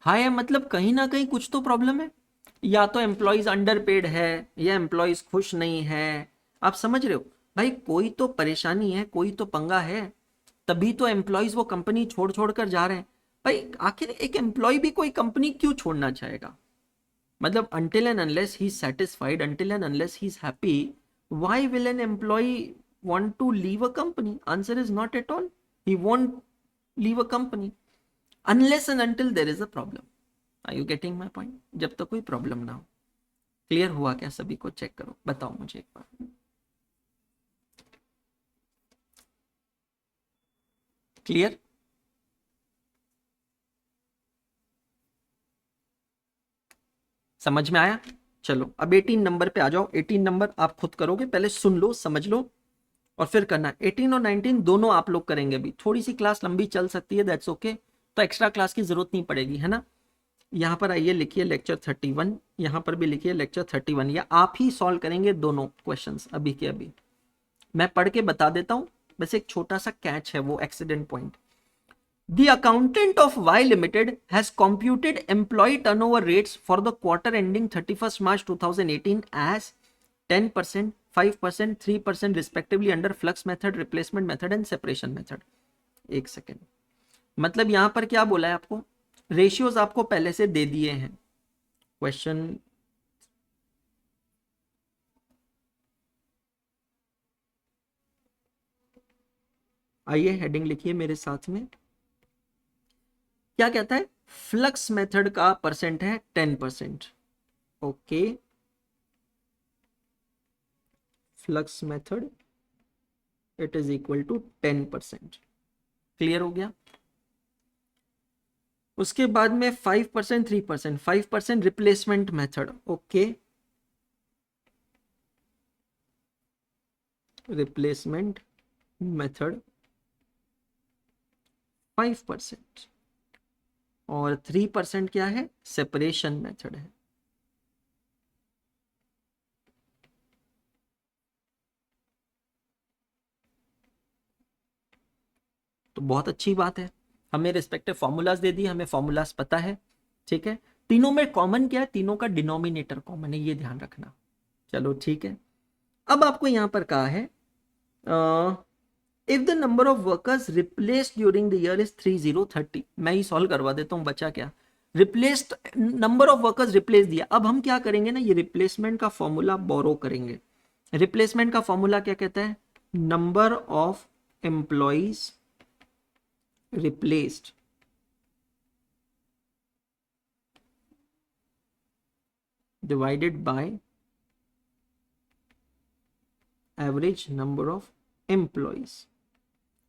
हाई है मतलब कहीं ना कहीं कुछ तो प्रॉब्लम है, या तो एम्प्लॉयज अंडरपेड है या एम्प्लॉयज खुश नहीं है। आप समझ रहे हो भाई, कोई तो परेशानी है, कोई तो पंगा है, तभी तो एम्प्लॉयज वो कंपनी छोड़ छोड़ कर जा रहे हैं। भाई आखिर एक एम्प्लॉय भी कोई कंपनी क्यों छोड़ना चाहेगा, मतलब until and unless he is satisfied, until and unless he is happy, why will an employee want to leave a company? Answer is not at all. He won't leave a company unless and until there is a problem. Are you getting my point? जब तक कोई problem ना हो। Clear हुआ क्या सभी को? Check करो, बताओ मुझे एक बार। क्लियर? समझ में आया? चलो अब 18 नंबर पे आ जाओ। 18 नंबर आप खुद करोगे, पहले सुन लो, समझ लो, और फिर करना। 18 और 19 दोनों आप लोग करेंगे। अभी थोड़ी सी क्लास लंबी चल सकती है, दैट्स ओके, तो एक्स्ट्रा क्लास की जरूरत नहीं पड़ेगी, है ना। यहाँ पर आइए, लिखिए लेक्चर 31, यहाँ पर भी लिखिए लेक्चर 31, या आप ही सॉल्व करेंगे दोनों क्वेश्चंस अभी के अभी। मैं पढ़ के बता देता हूँ, बस एक छोटा सा कैच है, वो accident point. The accountant of Y Limited has computed employee turnover rates for the quarter ending 31st March 2018 as 10%, 5%, 3% respectively under flux method, replacement method and separation method। एक सेकेंड, मतलब यहां पर क्या बोला है आपको, रेशियोज आपको पहले से दे दिए हैं। क्वेश्चन आइए हेडिंग लिखिए मेरे साथ में। क्या कहता है? फ्लक्स मेथड का परसेंट है 10%। Okay, flux method it is equal to 10%। Clear हो गया? उसके बाद में 5%, 3%, 5% replacement method. Okay, replacement method 5%, और 3% क्या है? सेपरेशन मेथड है। तो बहुत अच्छी बात है, हमें रिस्पेक्टिव फॉर्मूलाज दे दिए, हमें फॉर्मूलाज पता है। ठीक है, तीनों में कॉमन क्या है? तीनों का डिनोमिनेटर कॉमन है, ये ध्यान रखना। चलो ठीक है, अब आपको यहां पर कहा है if the number of workers replaced during the year is 3030। मैं ही सॉल्व करवा देता हूं, बचा क्या? Replaced, number of workers replace दिया। अब हम क्या करेंगे ना, ये रिप्लेसमेंट का फॉर्मूला बोरो करेंगे। रिप्लेसमेंट का फॉर्मूला क्या कहता है? Number of employees replaced divided by average number of employees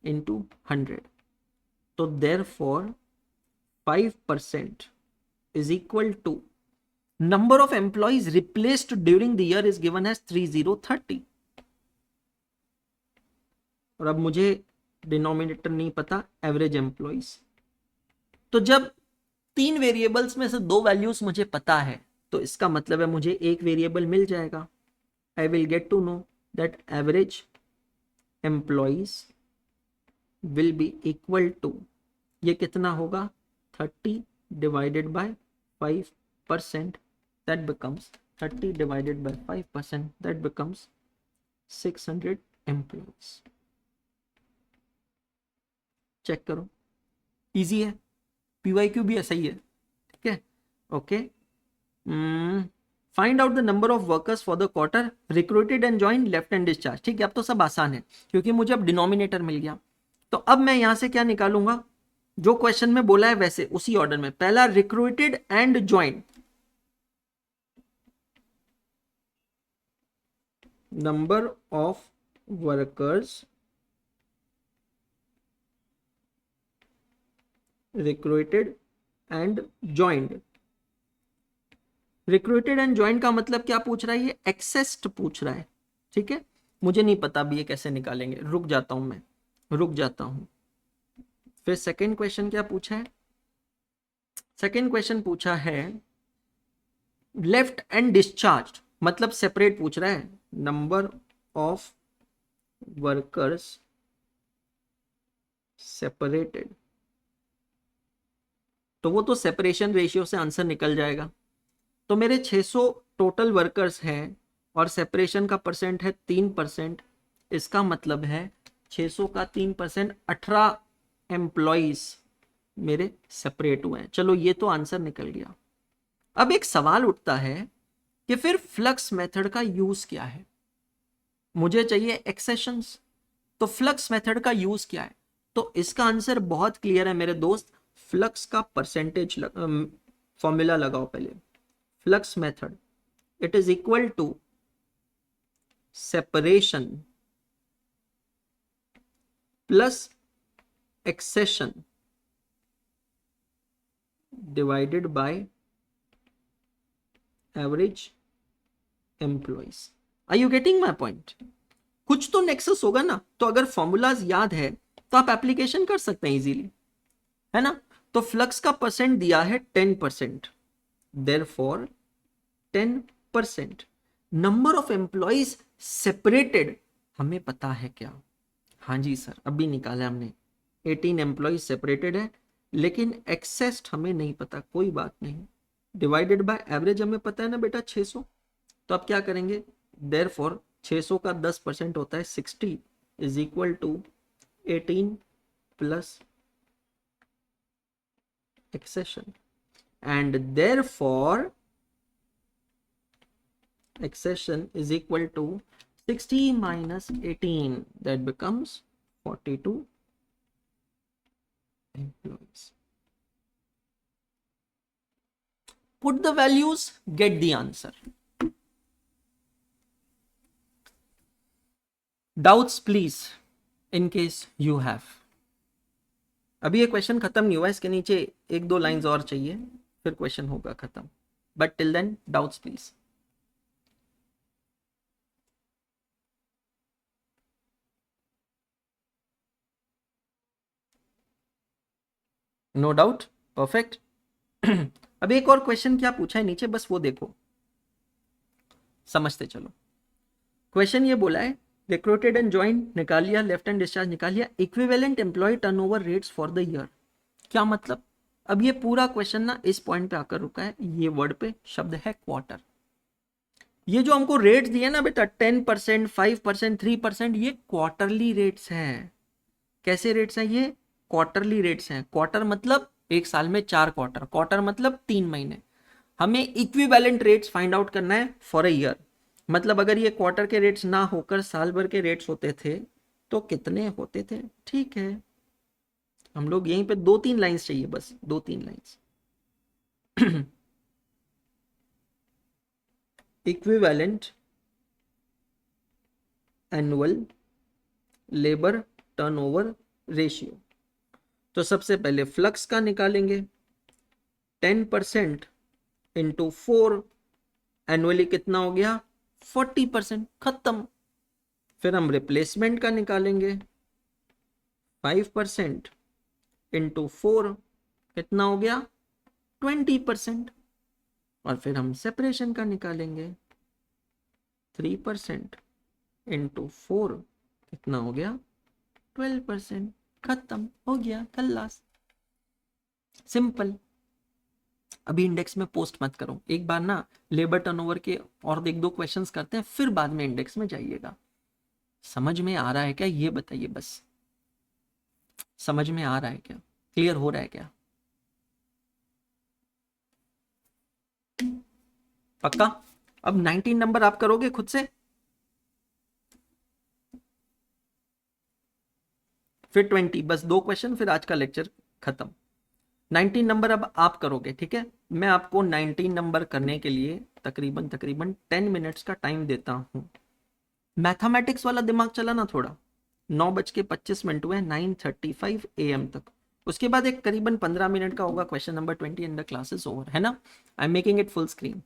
into 100. तो therefore 5% is equal to number of employees replaced during the year is given as 3030। और अब मुझे डिनोमिनेटर नहीं पता, एवरेज एम्प्लॉइज। तो जब तीन वेरिएबल्स में से दो वैल्यूज मुझे पता है, तो इसका मतलब है मुझे एक वेरिएबल मिल जाएगा। I will get to know that average employees will be equal to, ये कितना होगा? 30 divided by 5%, that becomes 30 divided by 5%, that becomes 600 employees. Check करो, इजी है, पीवाईक्यू भी ऐसा ही है। ठीक है, okay. Find out the number of workers for the quarter recruited and join left and discharge. ठीक है, अब तो सब आसान है क्योंकि मुझे अब डिनोमिनेटर मिल गया। तो अब मैं यहां से क्या निकालूंगा? जो क्वेश्चन में बोला है वैसे उसी ऑर्डर में। पहला recruited and join, number of workers recruited and joined. Recruited and join का मतलब क्या पूछ रहा है? ये एक्सेस्ड पूछ रहा है। ठीक है, मुझे नहीं पता अभी ये कैसे निकालेंगे, रुक जाता हूं मैं, रुक जाता हूं। फिर सेकंड क्वेश्चन क्या पूछा है? सेकंड क्वेश्चन पूछा है लेफ्ट एंड डिस्चार्ज, मतलब सेपरेट पूछ रहा है। नंबर ऑफ वर्कर्स सेपरेटेड, तो वो तो सेपरेशन रेशियो से आंसर निकल जाएगा। तो मेरे 600 टोटल वर्कर्स हैं और सेपरेशन का परसेंट है 3%। इसका मतलब है 600 का 3%, 18 एम्प्लॉइज मेरे सेपरेट हुए हैं। चलो ये तो आंसर निकल गया। अब एक सवाल उठता है कि फिर फ्लक्स मेथड का यूज क्या है? मुझे चाहिए एक्सेशंस, तो फ्लक्स मेथड का यूज क्या है? तो इसका आंसर बहुत क्लियर है मेरे दोस्त। फ्लक्स का परसेंटेज फॉर्मूला लगाओ पहले। Flux method it is equal to separation plus accession divided by average employees. Are you getting my point? कुछ तो नेक्सस होगा ना, तो अगर फॉर्मूलाज याद है तो आप एप्लीकेशन कर सकते हैं इजीली, है ना? तो फ्लक्स का परसेंट दिया है 10%, therefore 10%। Number of employees separated हमें पता है क्या? हाँ जी सर, अभी निकाला हमने, 18 एम्प्लॉइज सेपरेटेड है, लेकिन एक्सेस्ड हमें नहीं पता। कोई बात नहीं, डिवाइडेड बाय एवरेज हमें पता है ना बेटा 600। तो आप क्या करेंगे? देयरफॉर 600 का 10% होता है 60 is equal to 18 plus accession, and therefore accession is equal to 60 minus 18, that becomes 42 employees. Put the values, get the answer. Doubts please, in case you have. अभी ये क्वेश्चन खत्म नहीं हुआ, इसके नीचे एक दो लाइंस और चाहिए, फिर क्वेश्चन होगा खत्म. But till then doubts please. No doubt, perfect. अभी एक और क्वेश्चन क्या पूछा है नीचे, बस वो देखो, समझते चलो. क्वेश्चन ये बोला है रिक्रूटेड एंड ज्वाइन निकाल लिया, लेफ्ट हैंड डिस्चार्ज निकाल लिया, equivalent employee turnover rates for the year. क्या मतलब? अब ये पूरा क्वेश्चन ना इस पॉइंट पे आकर रुका है, ये वर्ड पे शब्द है क्वार्टर. ये जो हमको रेट्स दिए ना बेटा 10%, 5%, 3%, ये क्वार्टरली रेट्स हैं. कैसे रेट्स हैं ये? क्वार्टरली रेट्स हैं. क्वार्टर मतलब एक साल में 4 क्वार्टर, क्वार्टर मतलब 3 महीने. हमें इक्विवेलेंट रेट्स फाइंड आउट करना है फॉर अ ईयर. मतलब अगर ये क्वार्टर के रेट्स ना होकर साल भर के रेट्स होते थे तो कितने होते थे? ठीक है, हम लोग यहीं पे 2-3 लाइंस चाहिए, बस 2-3 lines. Equivalent annual labour turnover ratio. तो सबसे पहले फ्लक्स का निकालेंगे. 10% इंटू 4 एनुअली कितना हो गया? 40%. खत्म. फिर हम रिप्लेसमेंट का निकालेंगे. 5% इंटू 4 कितना हो गया? 20%. और फिर हम सेपरेशन का निकालेंगे. 3% इंटू 4 कितना हो गया? 12%. खत्म हो गया, खल्लास. सिंपल. अभी इंडेक्स में पोस्ट मत करो, एक बार ना लेबर टर्नओवर के और एक दो क्वेश्चंस करते हैं, फिर बाद में इंडेक्स में जाइएगा. समझ में आ रहा है क्या ये बताइए, बस समझ में आ रहा है क्या, क्लियर हो रहा है क्या? पक्का? अब 19 नंबर आप करोगे खुद से, फिर 20, बस 2 क्वेश्चन, फिर आज का लेक्चर खत्म. 19 नंबर अब आप करोगे, ठीक है? मैं आपको 19 नंबर करने के लिए तकरीबन 10 मिनट्स का टाइम देता हूं. मैथमेटिक्स वाला दिमाग चला ना थोड़ा. 9:25 हुए, 9:35 AM तक. उसके बाद एक करीबन 15 मिनट का होगा question number 20 and the class is over, है ना? I am making it full screen.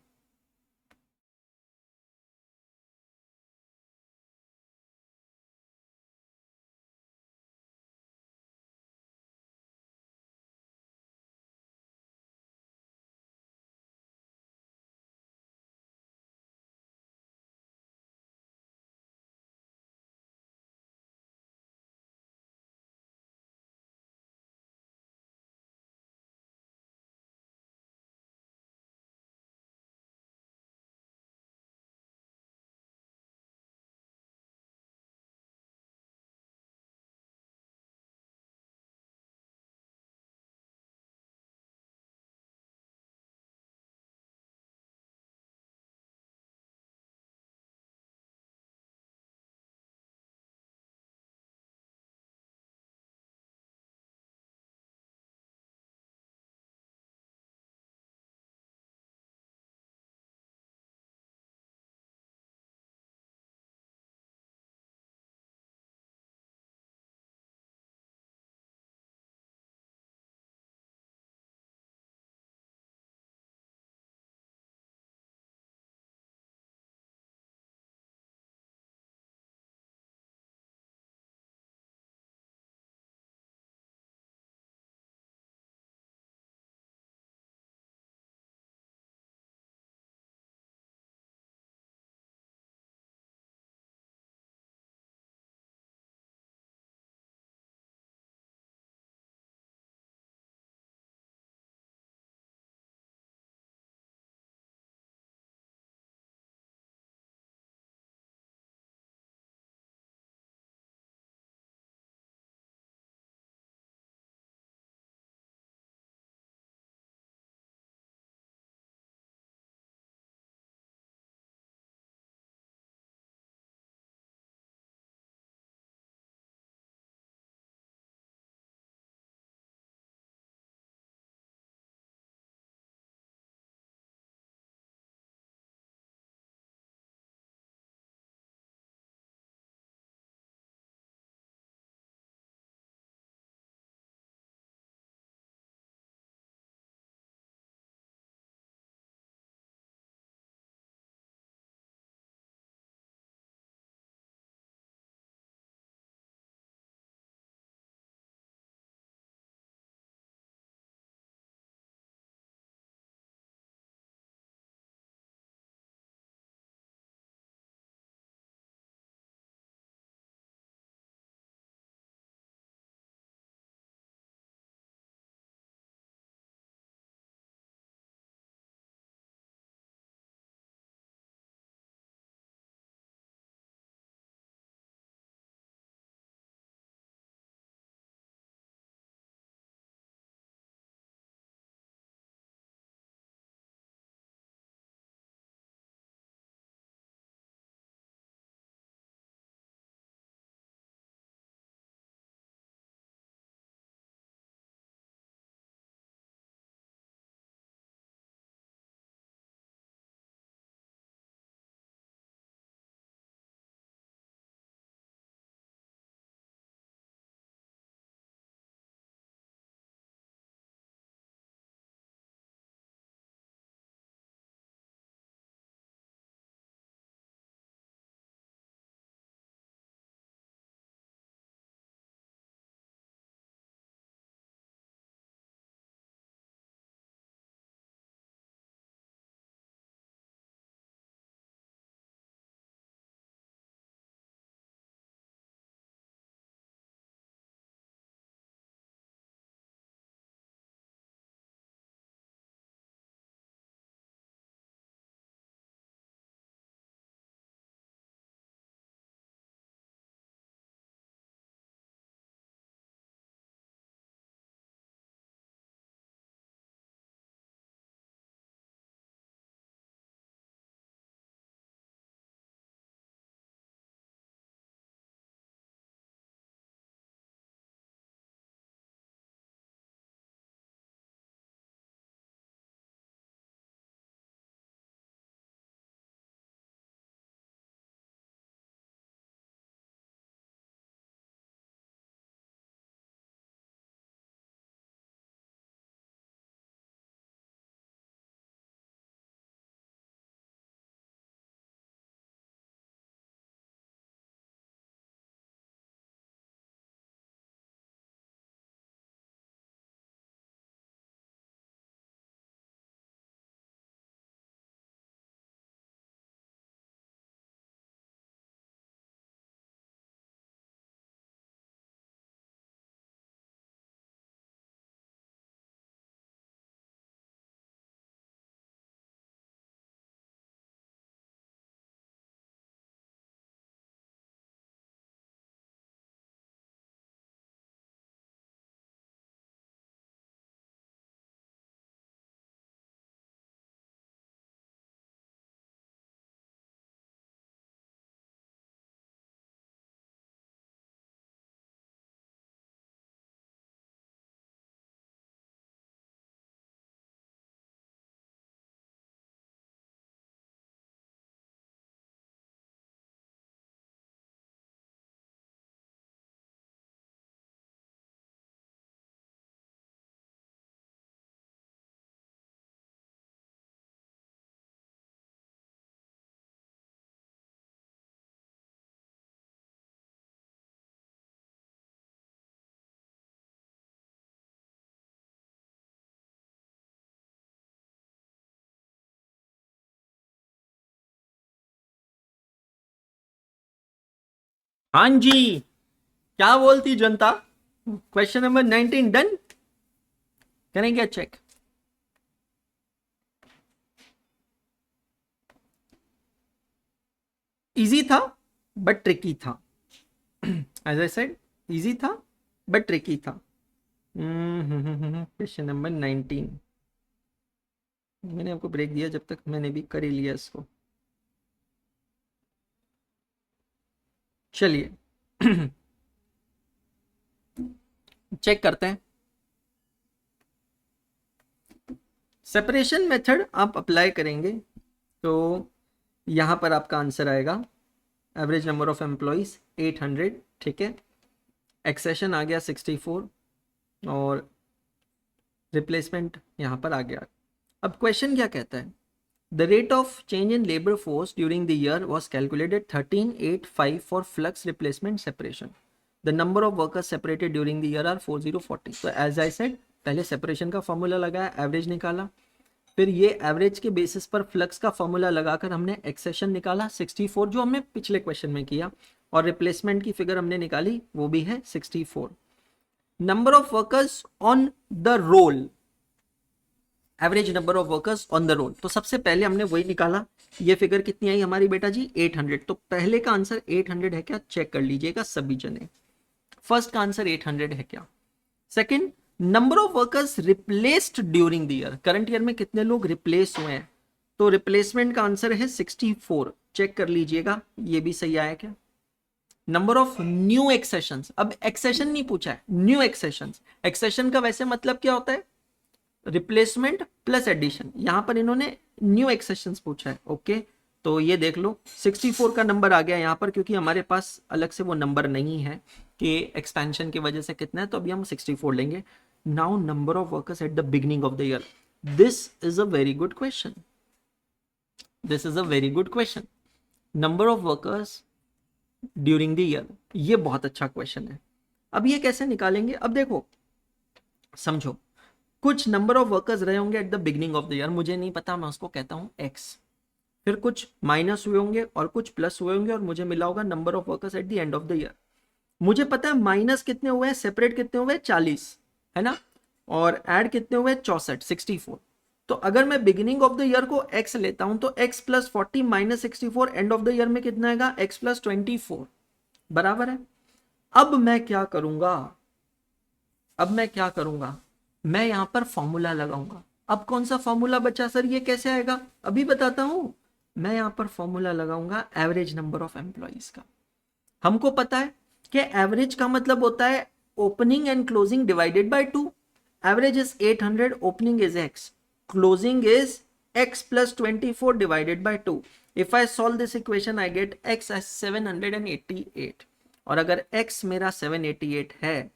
हाँ जी, क्या बोलती जनता? Question number 19 done. करेंगे चेक। इजी था बट ट्रिकी था। एज आई सेड, इजी था बट ट्रिकी था। Question number 19। मैंने आपको ब्रेक दिया जब तक मैंने भी कर ही लिया इसको। चलिए चेक करते हैं। सेपरेशन मेथड आप अप्लाई करेंगे तो यहां पर आपका आंसर आएगा एवरेज नंबर ऑफ एम्प्लॉइज 800, ठीक है। एक्सेशन आ गया 64 और रिप्लेसमेंट यहां पर आ गया। अब क्वेश्चन क्या कहता है? The rate of change in labour force during the year was calculated 1385 for flux replacement separation. The number of workers separated during the year are 4040। तो एज आई सेड, पहले सेपरेशन का फॉर्मूला लगाया, average निकाला, फिर ये average के basis पर flux का फॉर्मूला लगाकर हमने एक्सेशन निकाला 64, जो हमने पिछले क्वेश्चन में किया, और रिप्लेसमेंट की फिगर हमने निकाली, वो भी है 64। Number of workers on the roll, average number of workers on the roll, तो सबसे पहले हमने वही निकाला। ये फिगर कितनी आई हमारी बेटा जी? 800। तो पहले का आंसर 800 है क्या? चेक कर लीजिएगा सभी जने। फर्स्ट का आंसर 800 है क्या? Second, number of workers replaced during the year, current year में कितने लोग रिप्लेस हुए हैं? तो रिप्लेसमेंट का आंसर है 64, चेक कर लीजिएगा ये भी सही आया क्या? नंबर ऑफ न्यू एक्सेशंस, अब एक्सेशन नहीं पूछा है, न्यू एक्सेशंस। एक्सेशन का वैसे मतलब क्या होता है? रिप्लेसमेंट प्लस एडिशन, यहां पर इन्होंने न्यू एक्सेशंस पूछा है। ओके, तो ये देख लो 64 का नंबर आ गया यहां पर, क्योंकि हमारे पास अलग से वो नंबर नहीं है कि एक्सपेंशन की वजह से कितना है, तो अभी हम 64 लेंगे। Now number of workers at the beginning of the year, this is a very good question, this is a very good question. Number of workers during the year, ये बहुत अच्छा क्वेश्चन है। अब ये कैसे निकालेंगे? अब देखो, समझो, कुछ नंबर ऑफ वर्कर्स रहे होंगे at the beginning of the year, मुझे नहीं पता, मैं उसको कहता हूं एक्स। फिर कुछ माइनस हुए होंगे और कुछ प्लस हुए होंगे, और मुझे मिला होगा number of workers at the end of the year. मुझे पता है माइनस कितने हुए हैं, सेपरेट कितने हुए हैं, 40, है ना, और ऐड कितने हुए, 64, 64। तो अगर मैं बिगिनिंग ऑफ द ईयर को एक्स लेता हूं तो x plus 40 minus 64, end of the year में कितना आएगा, एक्स प्लस 24, बराबर है। अब मैं क्या करूंगा? अब मैं क्या करूंगा? मैं यहां पर फॉर्मूला लगाऊंगा। अब कौन सा फॉर्मूला बचा सर, ये कैसे आएगा? अभी बताता हूं। मैं यहां पर फॉर्मूला लगाऊंगा एवरेज नंबर ऑफ एम्प्लॉइज का। हमको पता है कि एवरेज का मतलब होता है opening and closing divided by 2। Average is 800, opening is x, closing is x plus 24 divided by 2. If I solve this equation, I get x as 788. और अगर x मेरा 788 है,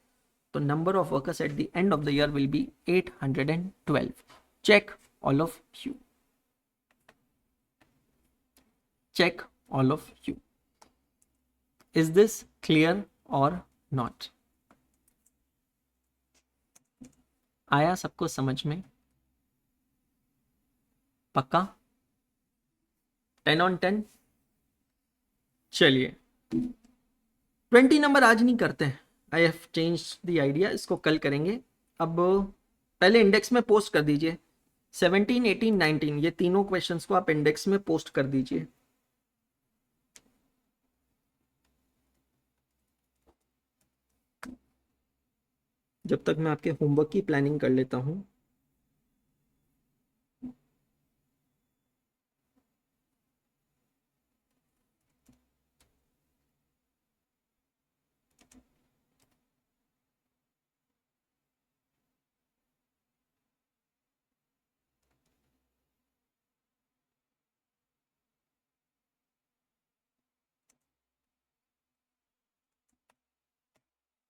तो number of workers at the end of the year will be 812. Check all of you. Check all of you. Is this clear or not? आया सबको समझ में? पक्का? 10 on 10? चलिए 20 नंबर आज नहीं करते हैं, I have change the idea, इसको कल करेंगे। अब पहले इंडेक्स में पोस्ट कर दीजिए 17, 18, 19, ये तीनों क्वेश्चंस को आप इंडेक्स में पोस्ट कर दीजिए। जब तक मैं आपके होमवर्क की प्लानिंग कर लेता हूं।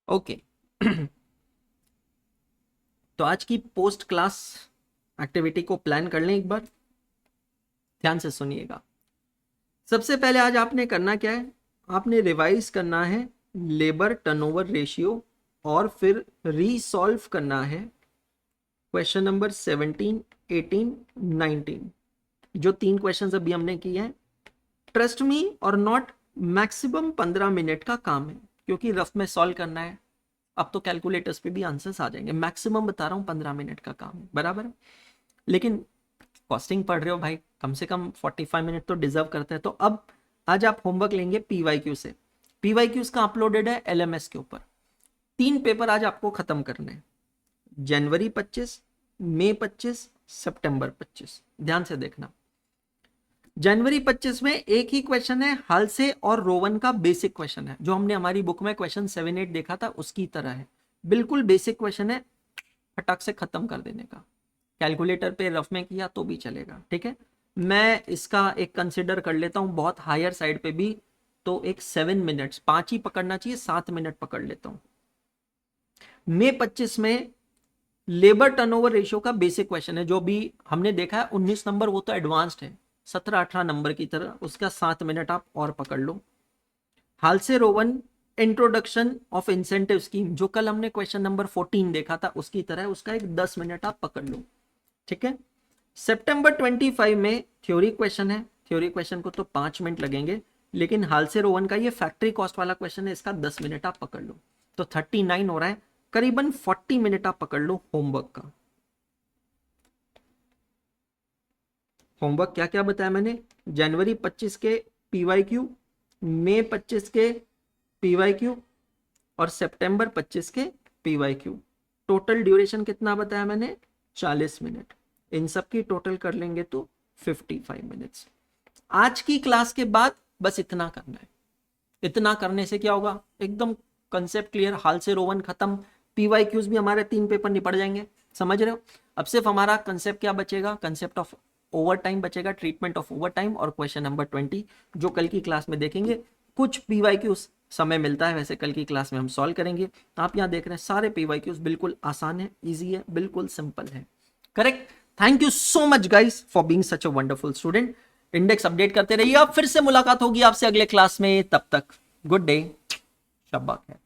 ओके तो आज की पोस्ट क्लास एक्टिविटी को प्लान कर लें एक बार, ध्यान से सुनिएगा। सबसे पहले आज आपने करना क्या है, आपने रिवाइज करना है लेबर टर्नओवर रेशियो, और फिर रीसॉल्व करना है क्वेश्चन नंबर 17, 18, 19। जो तीन क्वेश्चंस अभी हमने किए हैं, ट्रस्ट मी और नॉट, मैक्सिमम 15 मिनट का काम है, क्योंकि रफ में सॉल्व करना है। अब तो कैलकुलेटर्स पे भी आंसर्स आ जाएंगे। मैक्सिमम बता रहा हूँ 15 मिनट का काम है, बराबर है। लेकिन कॉस्टिंग पढ़ रहे हो भाई, कम से कम 45 मिनट तो डिजर्व करते हैं। तो अब आज आप होमवर्क लेंगे पीवाईक्यू से। पीवाईक्यूज का अपलोडेड है एलएमएस के ऊपर। 3 पेपर आज आपको खत्म करने हैं, जनवरी 25, मई 25, सितंबर 25। ध्यान से देखना। जनवरी 25 में एक ही क्वेश्चन है, हाल से और रोवन का बेसिक क्वेश्चन है, जो हमने हमारी बुक में क्वेश्चन 7-8 देखा था उसकी तरह है, बिल्कुल बेसिक क्वेश्चन है, फटाक से खत्म कर देने का। कैलकुलेटर पे रफ में किया तो भी चलेगा, ठीक है। मैं इसका एक कंसिडर कर लेता हूं बहुत हायर साइड पे भी, तो एक 7 मिनट्स, 5 ही पकड़ना चाहिए, 7 मिनट पकड़ लेता हूं। मई 25 में लेबर टर्नओवर रेशियो का बेसिक क्वेश्चन है, जो भी हमने देखा है 19 नंबर, वो तो एडवांस्ड है 17-18 नंबर की तरह, उसका 7 मिनट आप और पकड़ लो। हाल से Rowan introduction of incentive scheme, जो कल हमने क्वेश्चन नंबर 14 देखा था उसकी तरह, उसका एक 10 मिनट आप पकड़ लो, ठीक है। सितंबर 25 में थ्योरी क्वेश्चन है, थ्योरी क्वेश्चन को तो 5 मिनट लगेंगे, लेकिन हाल से रोवन का ये फैक्ट्री कॉस्ट वाला क्वेश्चन है, इसका 10 मिनट आप पकड़ लो, तो 39 हो रहा है, करीबन 40 मिनट आप पकड़ लो होमवर्क का। होमवर्क क्या क्या बताया मैंने, जनवरी 25 के पीवाईक्यू, मई 25 के पीवाईक्यू और सितंबर 25 के पीवाईक्यू। टोटल ड्यूरेशन कितना बताया मैंने, 40 मिनट। इन सब की टोटल कर लेंगे तो 55 मिनट्स। आज की क्लास के बाद बस इतना करना है। इतना करने से क्या होगा, एकदम कंसेप्ट क्लियर, हाल से रोवन खत्म, पीवाईक्यूज भी हमारे 3 पेपर निपट जाएंगे, समझ रहे हो। अब सिर्फ हमारा कंसेप्ट क्या बचेगा, कंसेप्ट ऑफ ओवर टाइम बचेगा, ट्रीटमेंट ऑफ ओवर टाइम, और क्वेश्चन नंबर 20 जो कल की क्लास में देखेंगे। कुछ पीवाईक्यूज समय मिलता है, वैसे कल की क्लास में हम सॉल्व करेंगे। आप यहाँ देख रहे हैं सारे पीवाईक्यूज बिल्कुल आसान है, इजी है, बिल्कुल सिंपल है, correct. Thank you so much guys for being such a wonderful student. Index update करते रहिए। अब फिर से मुलाकात होगी आपसे अगले क्लास में, तब तक गुड डे, शब्बा खैर।